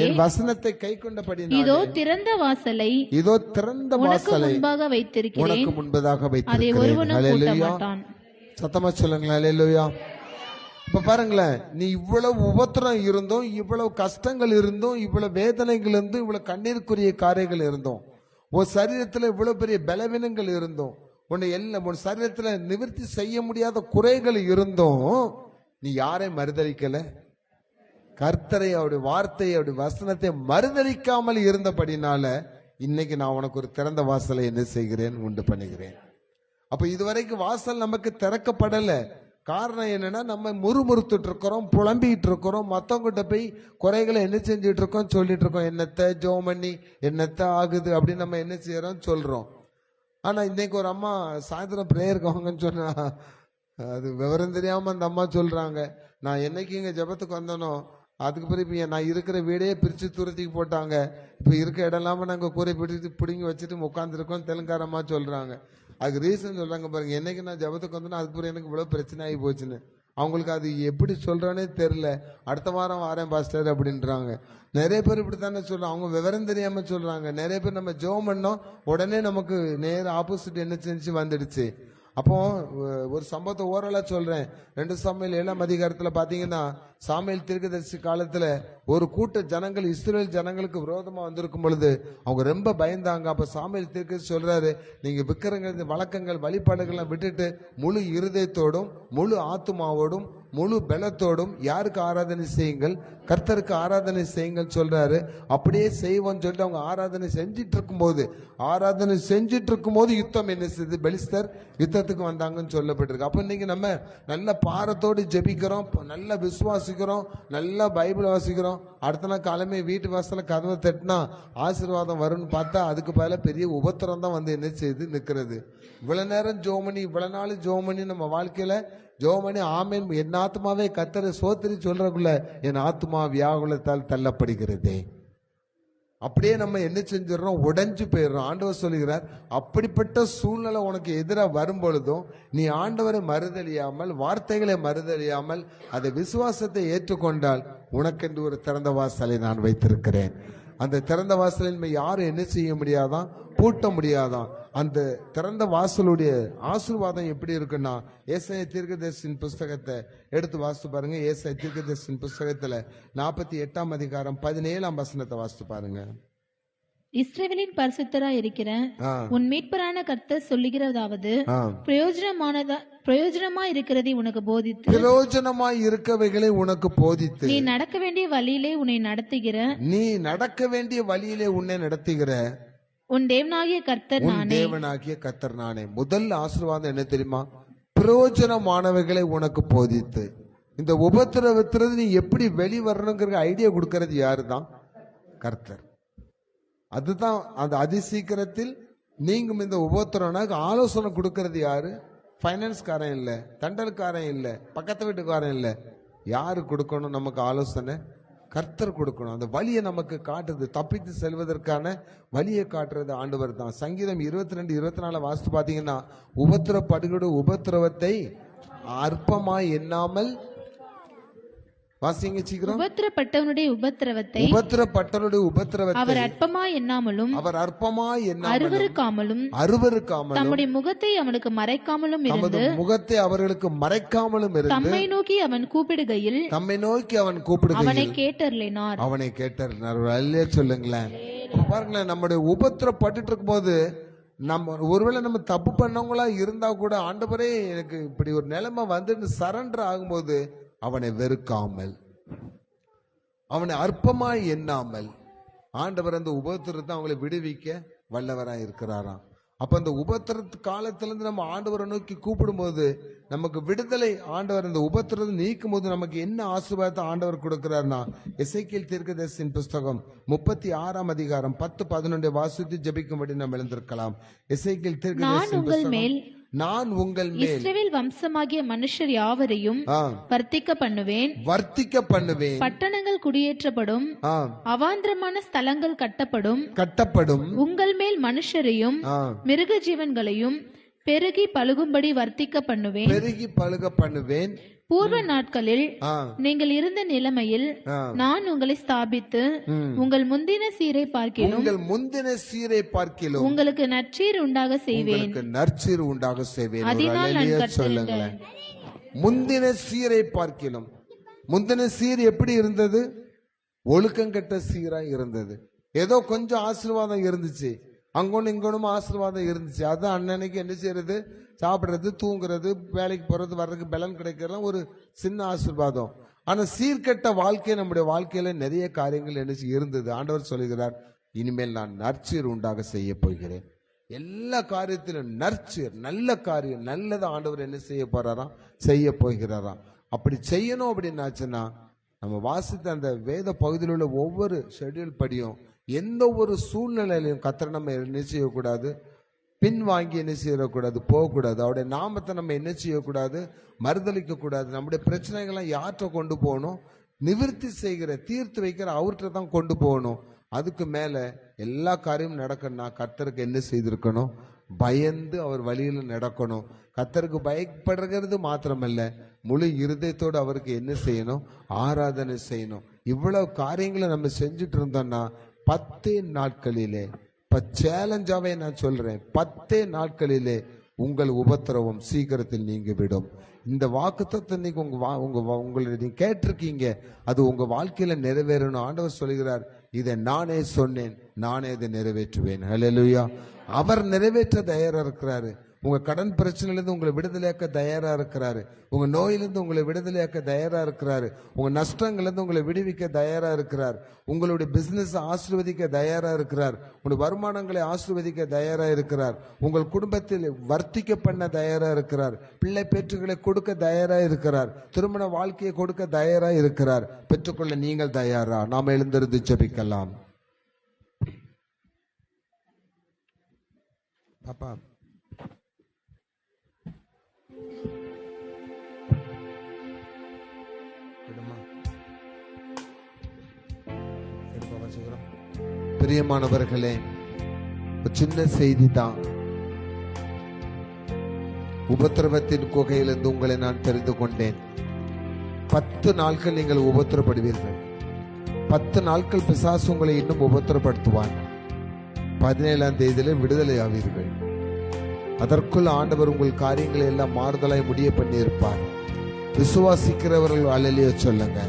இதோ
திறந்த வாசலை
முன்பாக
வைத்திருக்கிறேன், அதை
வைத்திருக்கிறேன்.
ஒருவனும் பூட்ட மாட்டான்.
சத்தமா சொல்லுங்களேன், அல்லேலூயா. இப்ப பாருங்களேன், நீ இவ்வளவு உபத்திரம் இருந்தும், இவ்வளவு கஷ்டங்கள் இருந்தும், இவ்வளவு வேதனைகள் இருந்தும், இவ்வளவு கண்ணீருக்குரிய காரியங்கள் இருந்தும், உன் சரீரத்துல இவ்வளவு பெரிய பலவீனங்கள் இருந்தும், உன் சரீரத்துல நிவர்த்தி செய்ய முடியாத குறைகள் இருந்தும் நீ யாரை மறுதலிக்கல? கர்த்தரை, அவருடைய வார்த்தையை, அவருடைய வசனத்தை மறுதலிக்காமல் இருந்தபடினால இன்னைக்கு நான் உனக்கு ஒரு திறந்த வாசலை என்ன செய்கிறேன், உண்டு பண்ணுகிறேன். அப்ப இதுவரைக்கும் வாசல் நமக்கு திறக்கப்படல. காரணம் என்னன்னா, நம்ம முறுமுறுத்துட்டு இருக்கிறோம், புலம்பிட்டு இருக்கிறோம், மற்றவங்கிட்ட போய் குறைகளை என்ன செஞ்சுட்டு இருக்கோம், சொல்லிட்டு இருக்கோம். என்னத்த ஜோம் பண்ணி என்னத்த ஆகுது அப்படின்னு நம்ம என்ன செய்யறோம், சொல்றோம். ஆனா இன்னைக்கு ஒரு அம்மா சாயந்தரம் பிரேயருக்கு வாங்கன்னு சொன்னா, அது விவரம் தெரியாம அந்த அம்மா சொல்றாங்க, நான் என்னைக்கு இங்க ஜெபத்துக்கு வந்தனோ அதுக்கு பிறகு நான் இருக்கிற வீடையே பிரிச்சு தூரத்துக்கு போட்டாங்க, இப்ப இருக்க இடம் இல்லாம நாங்க கூரை பிடிங்கி வச்சுட்டு உட்காந்துருக்கோம் தெலுங்காரமா சொல்றாங்க. அதுக்கு ரீசன் சொல்றாங்க பாருங்க, என்னைக்கு நான் ஜெபத்துக்கு வந்தோன்னா அதுக்கு பிறகு எனக்கு இவ்வளவு பிரச்சனை ஆகி போச்சுன்னு. அவங்களுக்கு அது எப்படி சொல்றானே தெரியல. அடுத்த வாரம் வாரேன் பாஸ்டர் அப்படின்றாங்க. நிறைய பேர் இப்படித்தானே சொல்றாங்க, அவங்க விவரம் தெரியாம சொல்றாங்க. நிறைய பேர் நம்ம ஜெபம் பண்ணோம், உடனே நமக்கு நேர ஆப்போசிட் என்ன செஞ்சு வந்துடுச்சு. அப்போ ஒரு சம்பவத்தை ஓரளா சொல்றேன். 2 சாமுவேல் 7ஆம் அதிகாரத்துல பாத்தீங்கன்னா, சாமுவேல் தீர்க்கதரிசி காலத்துல ஒரு கூட்ட ஜனங்கள் இஸ்ரவேல் ஜனங்களுக்கு விரோதமா வந்திருக்கும் பொழுது அவங்க ரொம்ப பயந்தாங்க. அப்ப சாமுவேல் தீர்க்கதரிசி சொல்றாரு, நீங்க விக்கிரங்கள், வழக்கங்கள், வழிபாடுகள்லாம் விட்டுட்டு முழு இருதயத்தோடும் முழு ஆத்துமாவோடும் முழு பலத்தோடும் யாருக்கு ஆராதனை செய்யுங்கள், கர்த்தருக்கு ஆராதனை செய்யுங்கள் சொல்றாரு. அப்படியே செய்வோம்னு சொல்லிட்டு அவங்க ஆராதனை செஞ்சிட்டு இருக்கும் போது யுத்தம் என்ன செய்யுது, பெலிஸ்தர் யுத்தத்துக்கு வந்தாங்கன்னு சொல்லப்பட்டிருக்கு. அப்ப இன்னைக்கு நம்ம நல்ல பாரத்தோடு ஜெபிக்கிறோம், நல்லா விசுவாசிக்கிறோம், நல்லா பைபிள் வாசிக்கிறோம். அடுத்த நாள் காலமே வீட்டு வாசல கதவை தட்டினா ஆசீர்வாதம் வரும்னு பார்த்தா அதுக்கு பதில பெரிய உபத்திரம் தான் வந்து என்ன செய்து நிற்கிறது. இவ்வளவு நேரம் ஜோமணி, இவ்வளவு நாள் ஜோமணி நம்ம வாழ்க்கையில ஜோமணி ஆமேன் என் ஆத்மாவே கர்த்தரை சோத்திரி சொல்றக்குள்ள என் ஆத்மா வியாகுலத்தால் தள்ளப்படுகிறதே. அப்படியே நம்ம என்ன செஞ்சிடறோம், உடைஞ்சு போயிடுறோம். ஆண்டவர் சொல்லுகிறார், அப்படிப்பட்ட சூழ்நிலை உனக்கு எதிராக வரும் பொழுதும் நீ ஆண்டவரை மறுதலியாமல், வார்த்தைகளை மறுதலியாமல் அதை விசுவாசத்தை ஏற்றுக்கொண்டால் உனக்கென்று ஒரு திறந்த வாசலை நான் வைத்திருக்கிறேன். அந்த திறந்த வாசலில் யாரும் என்ன செய்ய முடியாதான், பூட்ட முடியாதான். அந்த திறந்த வாசலுடைய ஆசீர்வாதம் எப்படி இருக்குன்னா, ஏசாயா தீர்க்கதரிசியின் புஸ்தகத்தை எடுத்து வாசித்து பாருங்க. ஏசாயா தீர்க்கதரிசியின் புஸ்தகத்துல 48ஆம் அதிகாரம் 17ஆம் வசனத்தை வாசித்து பாருங்க.
இஸ்ரவேலின் பரிசுத்தராய் இருக்கிற உன் மீட்பரான கர்த்தர் சொல்லுகிறதாவது, பிரயோஜனமாய் இருக்கிறதை உனக்கு போதித்து,
பிரயோஜனமாய் இருக்கவைகளை உனக்கு போதித்து,
நீ நடக்க வேண்டிய வழியிலே உன்னை நடத்துகிற உன் தேவனாகிய கர்த்தர் நானே. முதல் ஆசீர்வாதம் என்ன தெரியுமா, பிரயோஜனமானவைகளை உனக்கு போதித்து. இந்த உபத்திரவத்திலிருந்து நீ எப்படி வெளிவரணுங்கிற ஐடியா கொடுக்கறது யாருதான், கர்த்தர். அதுதான் அந்த அதிசீக்கிரத்தில் நீங்கும் இந்த உபத்திரவனாக ஆலோசனை கொடுக்கறது யாரு, ஃபைனான்ஸ்காரன் இல்ல, தண்டல்காரன் இல்ல, பக்கத்து வீட்டுக்காரன் இல்ல. யாரு கொடுக்கணும் நமக்கு ஆலோசனை, கர்த்தர் கொடுக்கணும். அந்த வழியை நமக்கு காட்டுறது, தப்பித்து செல்வதற்கான வழியை காட்டுறது ஆண்டவர் தான். சங்கீதம் 22:24 வாசித்து பாத்தீங்கன்னா, உபத்திரப்படுகிற உபத்திரவத்தை அற்பமாய் எண்ணாமல், வாசிங்க சீக்கிரம். உபத்திரப்பட்டவனுடைய உபத்திரவத்தை
அவர்
அற்பமாய் எண்ணாமலும் அருவருக்காமலும் தம்முடைய முகத்தை அவனுக்கு மறைக்காமலும் இருந்து,
அவர்களுக்கு மறைக்காமலும் இருந்து,
தம்மை நோக்கி அவன் கூப்பிடுகையில் அவனை கேட்டருளினார்.
அல்லேலூயா சொல்லுங்களேன். பாருங்களேன், நம்முடைய உபத்திரப்பட்டு இருக்கும் போது நம்ம ஒருவேளை நம்ம தப்பு பண்ணவங்களா இருந்தா கூட, ஆண்டவரே எனக்கு இப்படி ஒரு நிலைமை வந்து சரண்டர் ஆகும்போது அவனை வெறுக்காமல், அவனை அற்பமாய் எண்ணாமல், ஆண்டவர் அந்த உபத்திரத்தை அவங்களை விடுவிக்க வல்லவராய் இருக்கிறாராம். அப்ப அந்த உபத்திரத்து காலத்திலிருந்து நம்ம ஆண்டவரை நோக்கி கூப்பிடும் போது நமக்கு விடுதலை. ஆண்டவர் இந்த உபத்திரத்தை நீக்கும் போது நமக்கு என்ன ஆசீர்வாதத்தை ஆண்டவர் கொடுக்கிறார்னா, எசேக்கியேல் தீர்க்கதரிசியின் புஸ்தகம் 36ஆம் அதிகாரம் 10-11 வாசித்து ஜெபிக்கும்படி நாம் எழுந்திருக்கலாம். எசேக்கியேல் தீர்க்கதரிசியின் புஸ்தகம், நான் உங்கள் மேல்
இஸ்ரவேல் வம்சமாகிய மனுஷர் யாவரையும் வர்த்திக்க பண்ணுவேன். பட்டணங்கள் குடியேற்றப்படும், அவாந்திரமான ஸ்தலங்கள் கட்டப்படும். உங்கள் மேல் மனுஷரையும் மிருக ஜீவன்களையும் பெருகி பழுகும்படி வர்த்திக்க பண்ணுவேன். பூர்வ நாட்களில் நீங்கள் இருந்த நிலைமையில் நான் உங்களை ஸ்தாபித்து உங்கள் முந்தின சீரை பார்க்கிலும் உங்களுக்கு நற்சீர் உண்டாக செய்வேன். அதனால் நான் கட்டளையிட்டேன்.
முந்தின சீரை பார்க்கிலும், முந்தின சீர் எப்படி இருந்தது, ஒழுக்கங்கெட்ட சீராய் இருந்தது. ஏதோ கொஞ்சம் ஆசீர்வாதம் இருந்துச்சு, அங்கொன்னு இங்கொன்னும் ஆசீர்வாதம் இருந்துச்சு. அதான் அன்னன்னைக்கு என்ன செய்யறது, சாப்பிடுறது, தூங்குறது, வேலைக்கு போறது, வர்றதுக்கு பலன் கிடைக்கிறதுலாம் ஒரு சின்ன ஆசீர்வாதம். ஆனா சீர்கெட்ட வாழ்க்கை நம்முடைய வாழ்க்கையில நிறைய காரியங்கள் என்ன இருந்தது. ஆண்டவர் சொல்லுகிறார், இனிமேல் நான் நற்சீர் உண்டாக செய்ய போகிறேன். எல்லா காரியத்திலும் நற்சீர், நல்ல காரியம், நல்லதை ஆண்டவர் என்ன செய்ய போறாராம், செய்ய போகிறாராம். அப்படி செய்யணும் அப்படின்னாச்சுன்னா நம்ம வாசித்த அந்த வேத பகுதியில் உள்ள ஒவ்வொரு ஷெட்யூல் படியும் எந்த ஒரு சூழ்நிலையிலையும் கர்த்தரை நம்ம என்ன செய்யக்கூடாது, பின்வாங்கி என்ன செய்யக்கூடாது, போகக்கூடாது. அவருடைய நாமத்தை நம்ம என்ன செய்யக்கூடாது, மறுதளிக்க கூடாது. நம்முடைய பிரச்சனைகள்லாம் யார்கிட்ட கொண்டு போகணும், நிவர்த்தி செய்கிற தீர்த்து வைக்கிற அவர்கிட்ட தான் கொண்டு போகணும். அதுக்கு மேல எல்லா காரியமும் நடக்கணும்னா கர்த்தருக்கு என்ன செய்திருக்கணும், பயந்து அவர் வழியில் நடக்கணும். கர்த்தருக்கு பயப்படுறது மாத்திரமல்ல, முழு இருதயத்தோடு அவருக்கு என்ன செய்யணும், ஆராதனை செய்யணும். இவ்வளவு காரியங்களை நம்ம செஞ்சுட்டு இருந்தோம்னா 10 நாட்களிலே, இப்ப சேலஞ்சாவே நான் சொல்றேன், 10 நாட்களிலே உங்கள் உபத்திரவம் சீக்கிரத்தில் நீங்கிவிடும். இந்த வாக்குத்தத்தம் இன்னைக்கு உங்களை நீங்க கேட்டிருக்கீங்க, அது உங்க வாழ்க்கையில நிறைவேறணும். ஆண்டவர் சொல்கிறார், இதை நானே சொன்னேன், நானே இதை நிறைவேற்றுவேன். ஹல்லேலூயா. அவர் நிறைவேற்ற தயாரா இருக்கிறாரு. உங்க கடன் பிரச்சனையிலிருந்து உங்களை விடுதலையாக்க தயாரா இருக்கிறாரு. உங்க நோயிலிருந்து உங்களை விடுதலையாக்க தயாரா இருக்கிறாரு. உங்க நஷ்டங்கள்லேருந்து உங்களை விடுவிக்க தயாரா இருக்கிறார். உங்களுடைய பிசினஸ் ஆசீர்வதிக்க தயாரா இருக்கிறார். உங்களுடைய வருமானங்களை ஆசீர்வதிக்க தயாரா இருக்கிறார். உங்கள் குடும்பத்தில் வர்த்திக்க பண்ண தயாரா இருக்கிறார். பிள்ளை பேற்றுகளை கொடுக்க தயாரா இருக்கிறார். திருமண வாழ்க்கையை கொடுக்க தயாரா இருக்கிறார். பெற்றுக்கொள்ள நீங்கள் தயாரா? நாம் எழுந்திருந்து ஜெபிக்கலாம். பாப்பா பிரியமானவர்களே, சின்ன செய்தி தான். உபத்திரவத்தின் குகையிலிருந்து உங்களை நான் தெரிந்து கொண்டேன். 10 நாட்கள் நீங்கள் உபத்திரப்படுவீர்கள். 10 நாட்கள் பிசாசு உங்களை இன்னும் உபத்திரப்படுத்துவான். 17ஆம் தேதியில விடுதலை ஆவீர்கள். அதற்குள் ஆண்டவர் உங்கள் காரியங்களை எல்லாம் மாறுதலாய் முடிய பண்ணி இருப்பார். விசுவாசிக்கிறவர்கள் அல்லேலூயா சொல்லுங்க.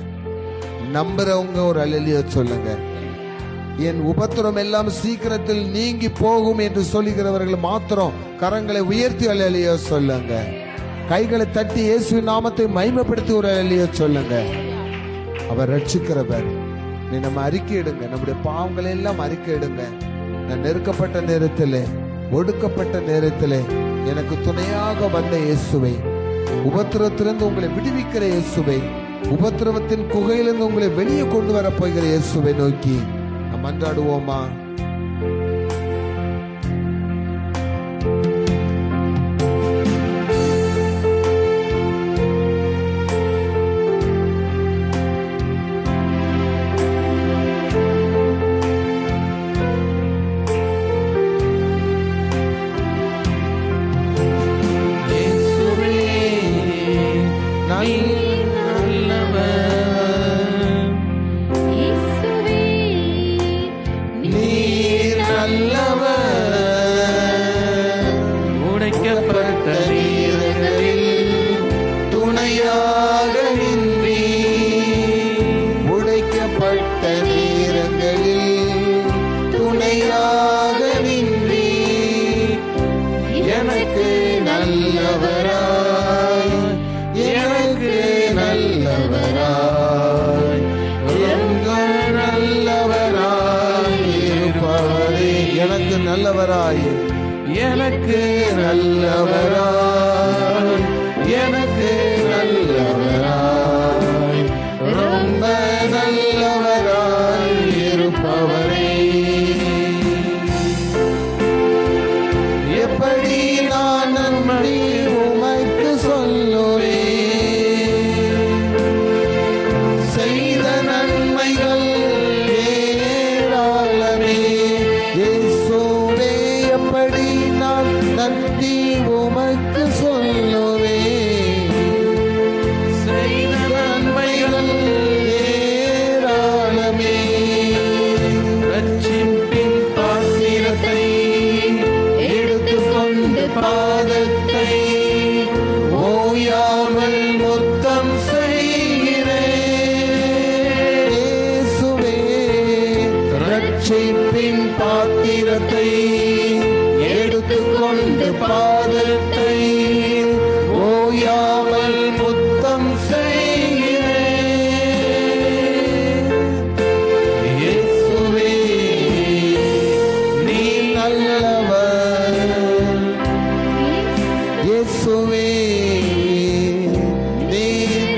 நம்புறவங்க ஒரு அல்லேலூயா சொல்லுங்க. என் உபத்திரம் எல்லாம் சீக்கிரத்தில் நீங்கி போகும் என்று சொல்லுகிறவர்கள் மாத்திரம் கரங்களை உயர்த்தி அல்லேலூயா சொல்லுங்க. கைகளை தட்டி இயேசுவின் நாமத்தை மகிமைப்படுத்தி ஒரு அல்லேலூயா சொல்லுங்க. அவர் ரட்சிக்கிறவர். நீ நம்ம அறிக்கை எடுங்க, நம்முடைய பாவங்களை எல்லாம் அறிக்கை எடுங்க. நான் நெருக்கப்பட்ட நேரத்திலே, ஒடுக்கப்பட்ட நேரத்திலே எனக்கு துணையாக வந்த இயேசுவை, உபத்திரத்திலிருந்து உங்களை விடுவிக்கிற இயேசுவை, உபத்திரவத்தின் குகையிலிருந்து உங்களை வெளியே கொண்டு வர போகிற இயேசுவை நோக்கி நாம் மன்றாடுவோமா? எனக்கு நல்லவராய், எனக்கு நல்லவராய், ரொம்ப நல்லவராய் இருப்பவரே. எப்படி நான் நன்றி உமக்கு சொல்லுவேன், செய்த நன்மைகள் ஏராளமே. நன்றி உமக்கு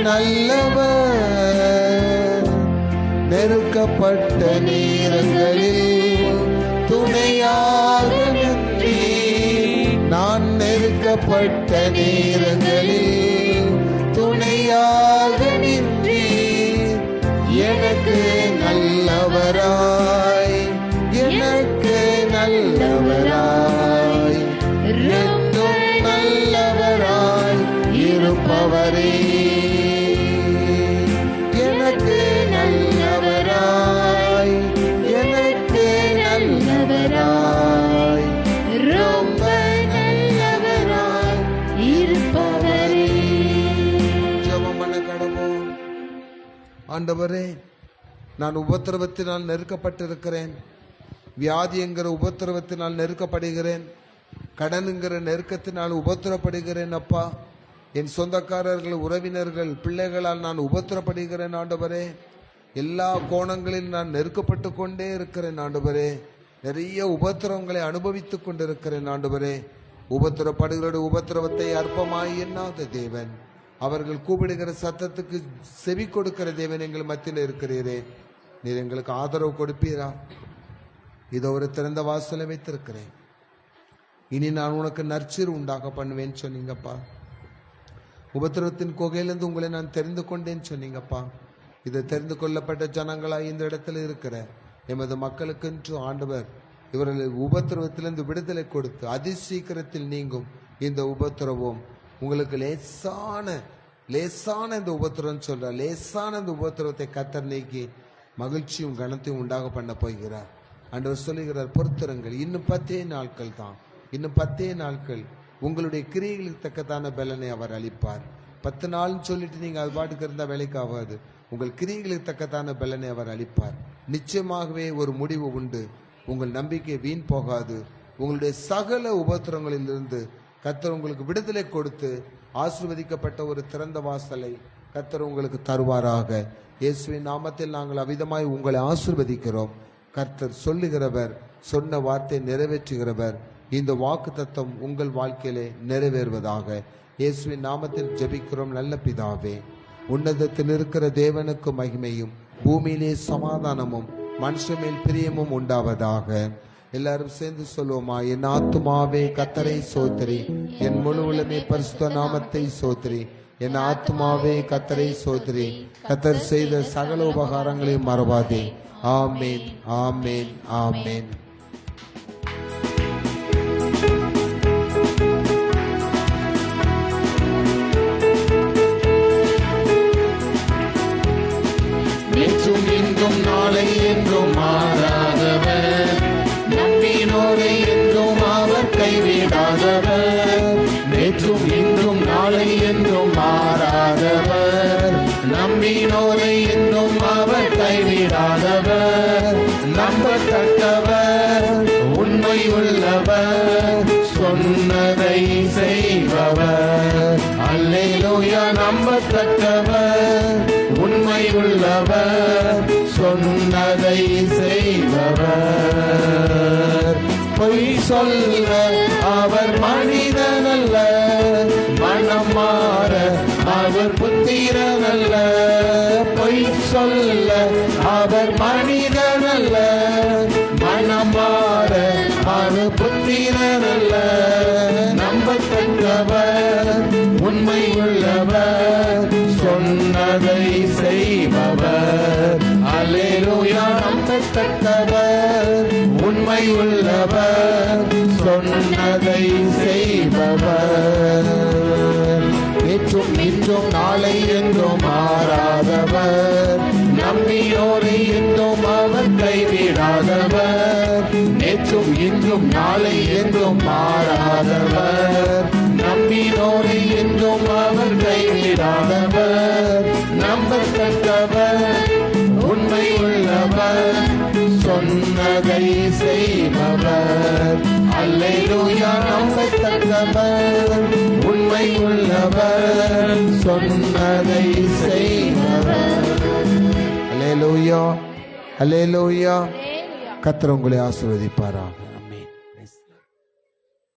நல்லவர், நெருக்கப்பட்ட நேரங்களில் துணையாக நின்றீர். நான் நெருக்கப்பட்ட நேரங்களில் துணையாக நின்றீர். எனக்கு நல்லவராய், எனக்கு நல்லவராய், என்றும் நல்லவராய் இருப்பவரே. எனக்கு நல்லவராய், எனக்கு நல்லவராய், ரொம்ப நல்லவராய் இருப்பவரே. ஜெபம் பண்ண கடவோம். ஆண்டவரே, நான் உபத்திரவத்தினால் நெருக்கப்பட்டிருக்கிறேன். வியாதி என்கிற உபத்திரவத்தினால் நெருக்கப்படுகிறேன். கடனுங்கிற நெருக்கத்தினால் உபத்திரப்படுகிறேன். அப்பா, என் சொந்தக்காரர்கள், உறவினர்கள், பிள்ளைகளால் நான் உபத்திரப்படுகிறேன். ஆண்டவரே, எல்லா கோணங்களில் நான் நெருக்கப்பட்டு கொண்டே இருக்கிறேன். ஆண்டவரே, நிறைய உபத்திரவங்களை அனுபவித்துக் கொண்டிருக்கிறேன். ஆண்டவரே, உபத்திரப்படுகிற உபத்திரவத்தை அற்பமாய் எண்ணாத தேவன், அவர்கள் கூப்பிடுகிற சத்தத்துக்கு செவி கொடுக்கிற தேவன் எங்கள் மத்தியில் இருக்கிறீரே. நீர் எங்களுக்கு ஆதரவு கொடுப்பீரா? இதோ ஒரு திறந்த வாசலை வைத்திருக்கிறேன். இனி நான் உனக்கு நற்சீர் உண்டாக பண்ணுவேன்னு சொன்னீங்கப்பா. உபத்திரவத்தின் குகையிலிருந்து உங்களை நான் தெரிந்து கொண்டேன்னு சொன்னீங்கப்பா. இதை தெரிந்து கொள்ளப்பட்ட ஜனங்களாய் இந்த இடத்துல இருக்கிற எமது மக்களுக்கென்று ஆண்டவர் இவர்கள் உபத்திரவத்திலிருந்து விடுதலை கொடுத்து அதிசீக்கிரத்தில் நீங்கும் இந்த உபத்திரவம் உங்களுக்கு லேசான இந்த உபத்திரவம் சொல்ற லேசான இந்த உபத்திரவத்தை கத்தர் நீக்கி மகிழ்ச்சியும் கனத்தையும் உண்டாக பண்ண போகிறார். ஆண்டவர் சொல்லுகிறார், பொறுத்திருங்கள், இன்னும் 10 நாட்கள் தான், இன்னும் 10 நாட்கள் உங்களுடைய கிரியைகளுக்கு தக்கதான பலனை அவர் அளிப்பார். 10 நாள்னு சொல்லிட்டு நீங்க அது பாட்டுக்கு இருந்தா வேலைக்கு ஆகாது. உங்கள் கிரியைகளுக்கு தக்கதான பலனை அவர் அளிப்பார். நிச்சயமாகவே ஒரு முடிவு உண்டு. உங்கள் நம்பிக்கை வீண் போகாது. உங்களுடைய சகல உபத்திரங்களிலிருந்து கர்த்தர் உங்களுக்கு விடுதலை கொடுத்து ஆசீர்வதிக்கப்பட்ட ஒரு திறந்த வாசலை கர்த்தர் உங்களுக்கு தருவாராக. இயேசுவின் நாமத்தில் நாங்கள் அவிதமாய் உங்களை ஆசீர்வதிக்கிறோம். கர்த்தர் சொல்லுகிறவர், சொன்ன வார்த்தை நிறைவேற்றுகிறவர். இந்த வாக்கு தத்தம் உங்கள் வாழ்க்கையிலே நிறைவேறுவதாக. இயேசுவின் நாமத்தில் ஜெபிக்கிறோம் நல்ல பிதாவே. உன்னதத்தில் இருக்கிற தேவனுக்கு மகிமையும் பூமியிலே சமாதானமும் மனுஷன் மேல் பிரியமும் உண்டாவதாக. எல்லாரும் சேர்ந்து சொல்லுவோமா? என் ஆத்துமாவே கர்த்தரை சோத்திரி, என் முழு உலகமே பரிசுத்த நாமத்தை சோத்திரி. என் ஆத்துமாவே கர்த்தரை சோத்திரி, கர்த்தர் செய்த சகல உபகாரங்களையும் மறவாதே. ஆமேன், ஆமேன், ஆமேன்.
நேற்றும் இன்றும் நாளை என்றும் மாறாதவர், நம்பினோரை என்றும் அவர் கைவிடாதவர். நேற்றும் இன்றும் நாளை என்றும் மாறாதவர், நம்பினோரை என்றும் அவர் கைவிடாதவர். நம்பத்தக்கவர், உண்மை உள்ளவர், சொன்னதை செய்பவர். அல்லேலூயா. நம்பத்தக்கவர், உண்மை உள்ளவர், சொன்னதை செய்பவர். பொய் சொல்ல அவர் மனிதனல்ல, மனம் மாற அவர் புத்திரனல்ல. பொய் சொல்ல அவர் மனிதனல்ல, மனம் மாற அவர் புத்திரனல்ல. நம்பத்தக்கவர், உண்மை உள்ளவர், சொன்னதை செய்பவர். அல்லேலூயா. நம்பத்தக்கவர், உண்மை உள்ளவர், சொன்னதை செய்பவர். நேற்றும் இன்றும் நாளை என்றும் மாறாதவர், நம்பியோரை என்றும் அவர் கைவிடாதவர். நேற்றும் இன்றும் நாளை என்றும் மாறாதவர், நம்பினோரை என்றும் அவர் கைவிடாதவர். நம்பத்தக்கவர், உண்மை உள்ளவர், சொன்னதை செய்பவர். அல்லேலூயா. நம்பத்தக்கவர், உண்மை உள்ளவர், சொன்னதை செய்பவர்.
அல்லேலூயா, அல்லேலூயா. கர்த்தர் உங்களை ஆசீர்வதிப்பாராக.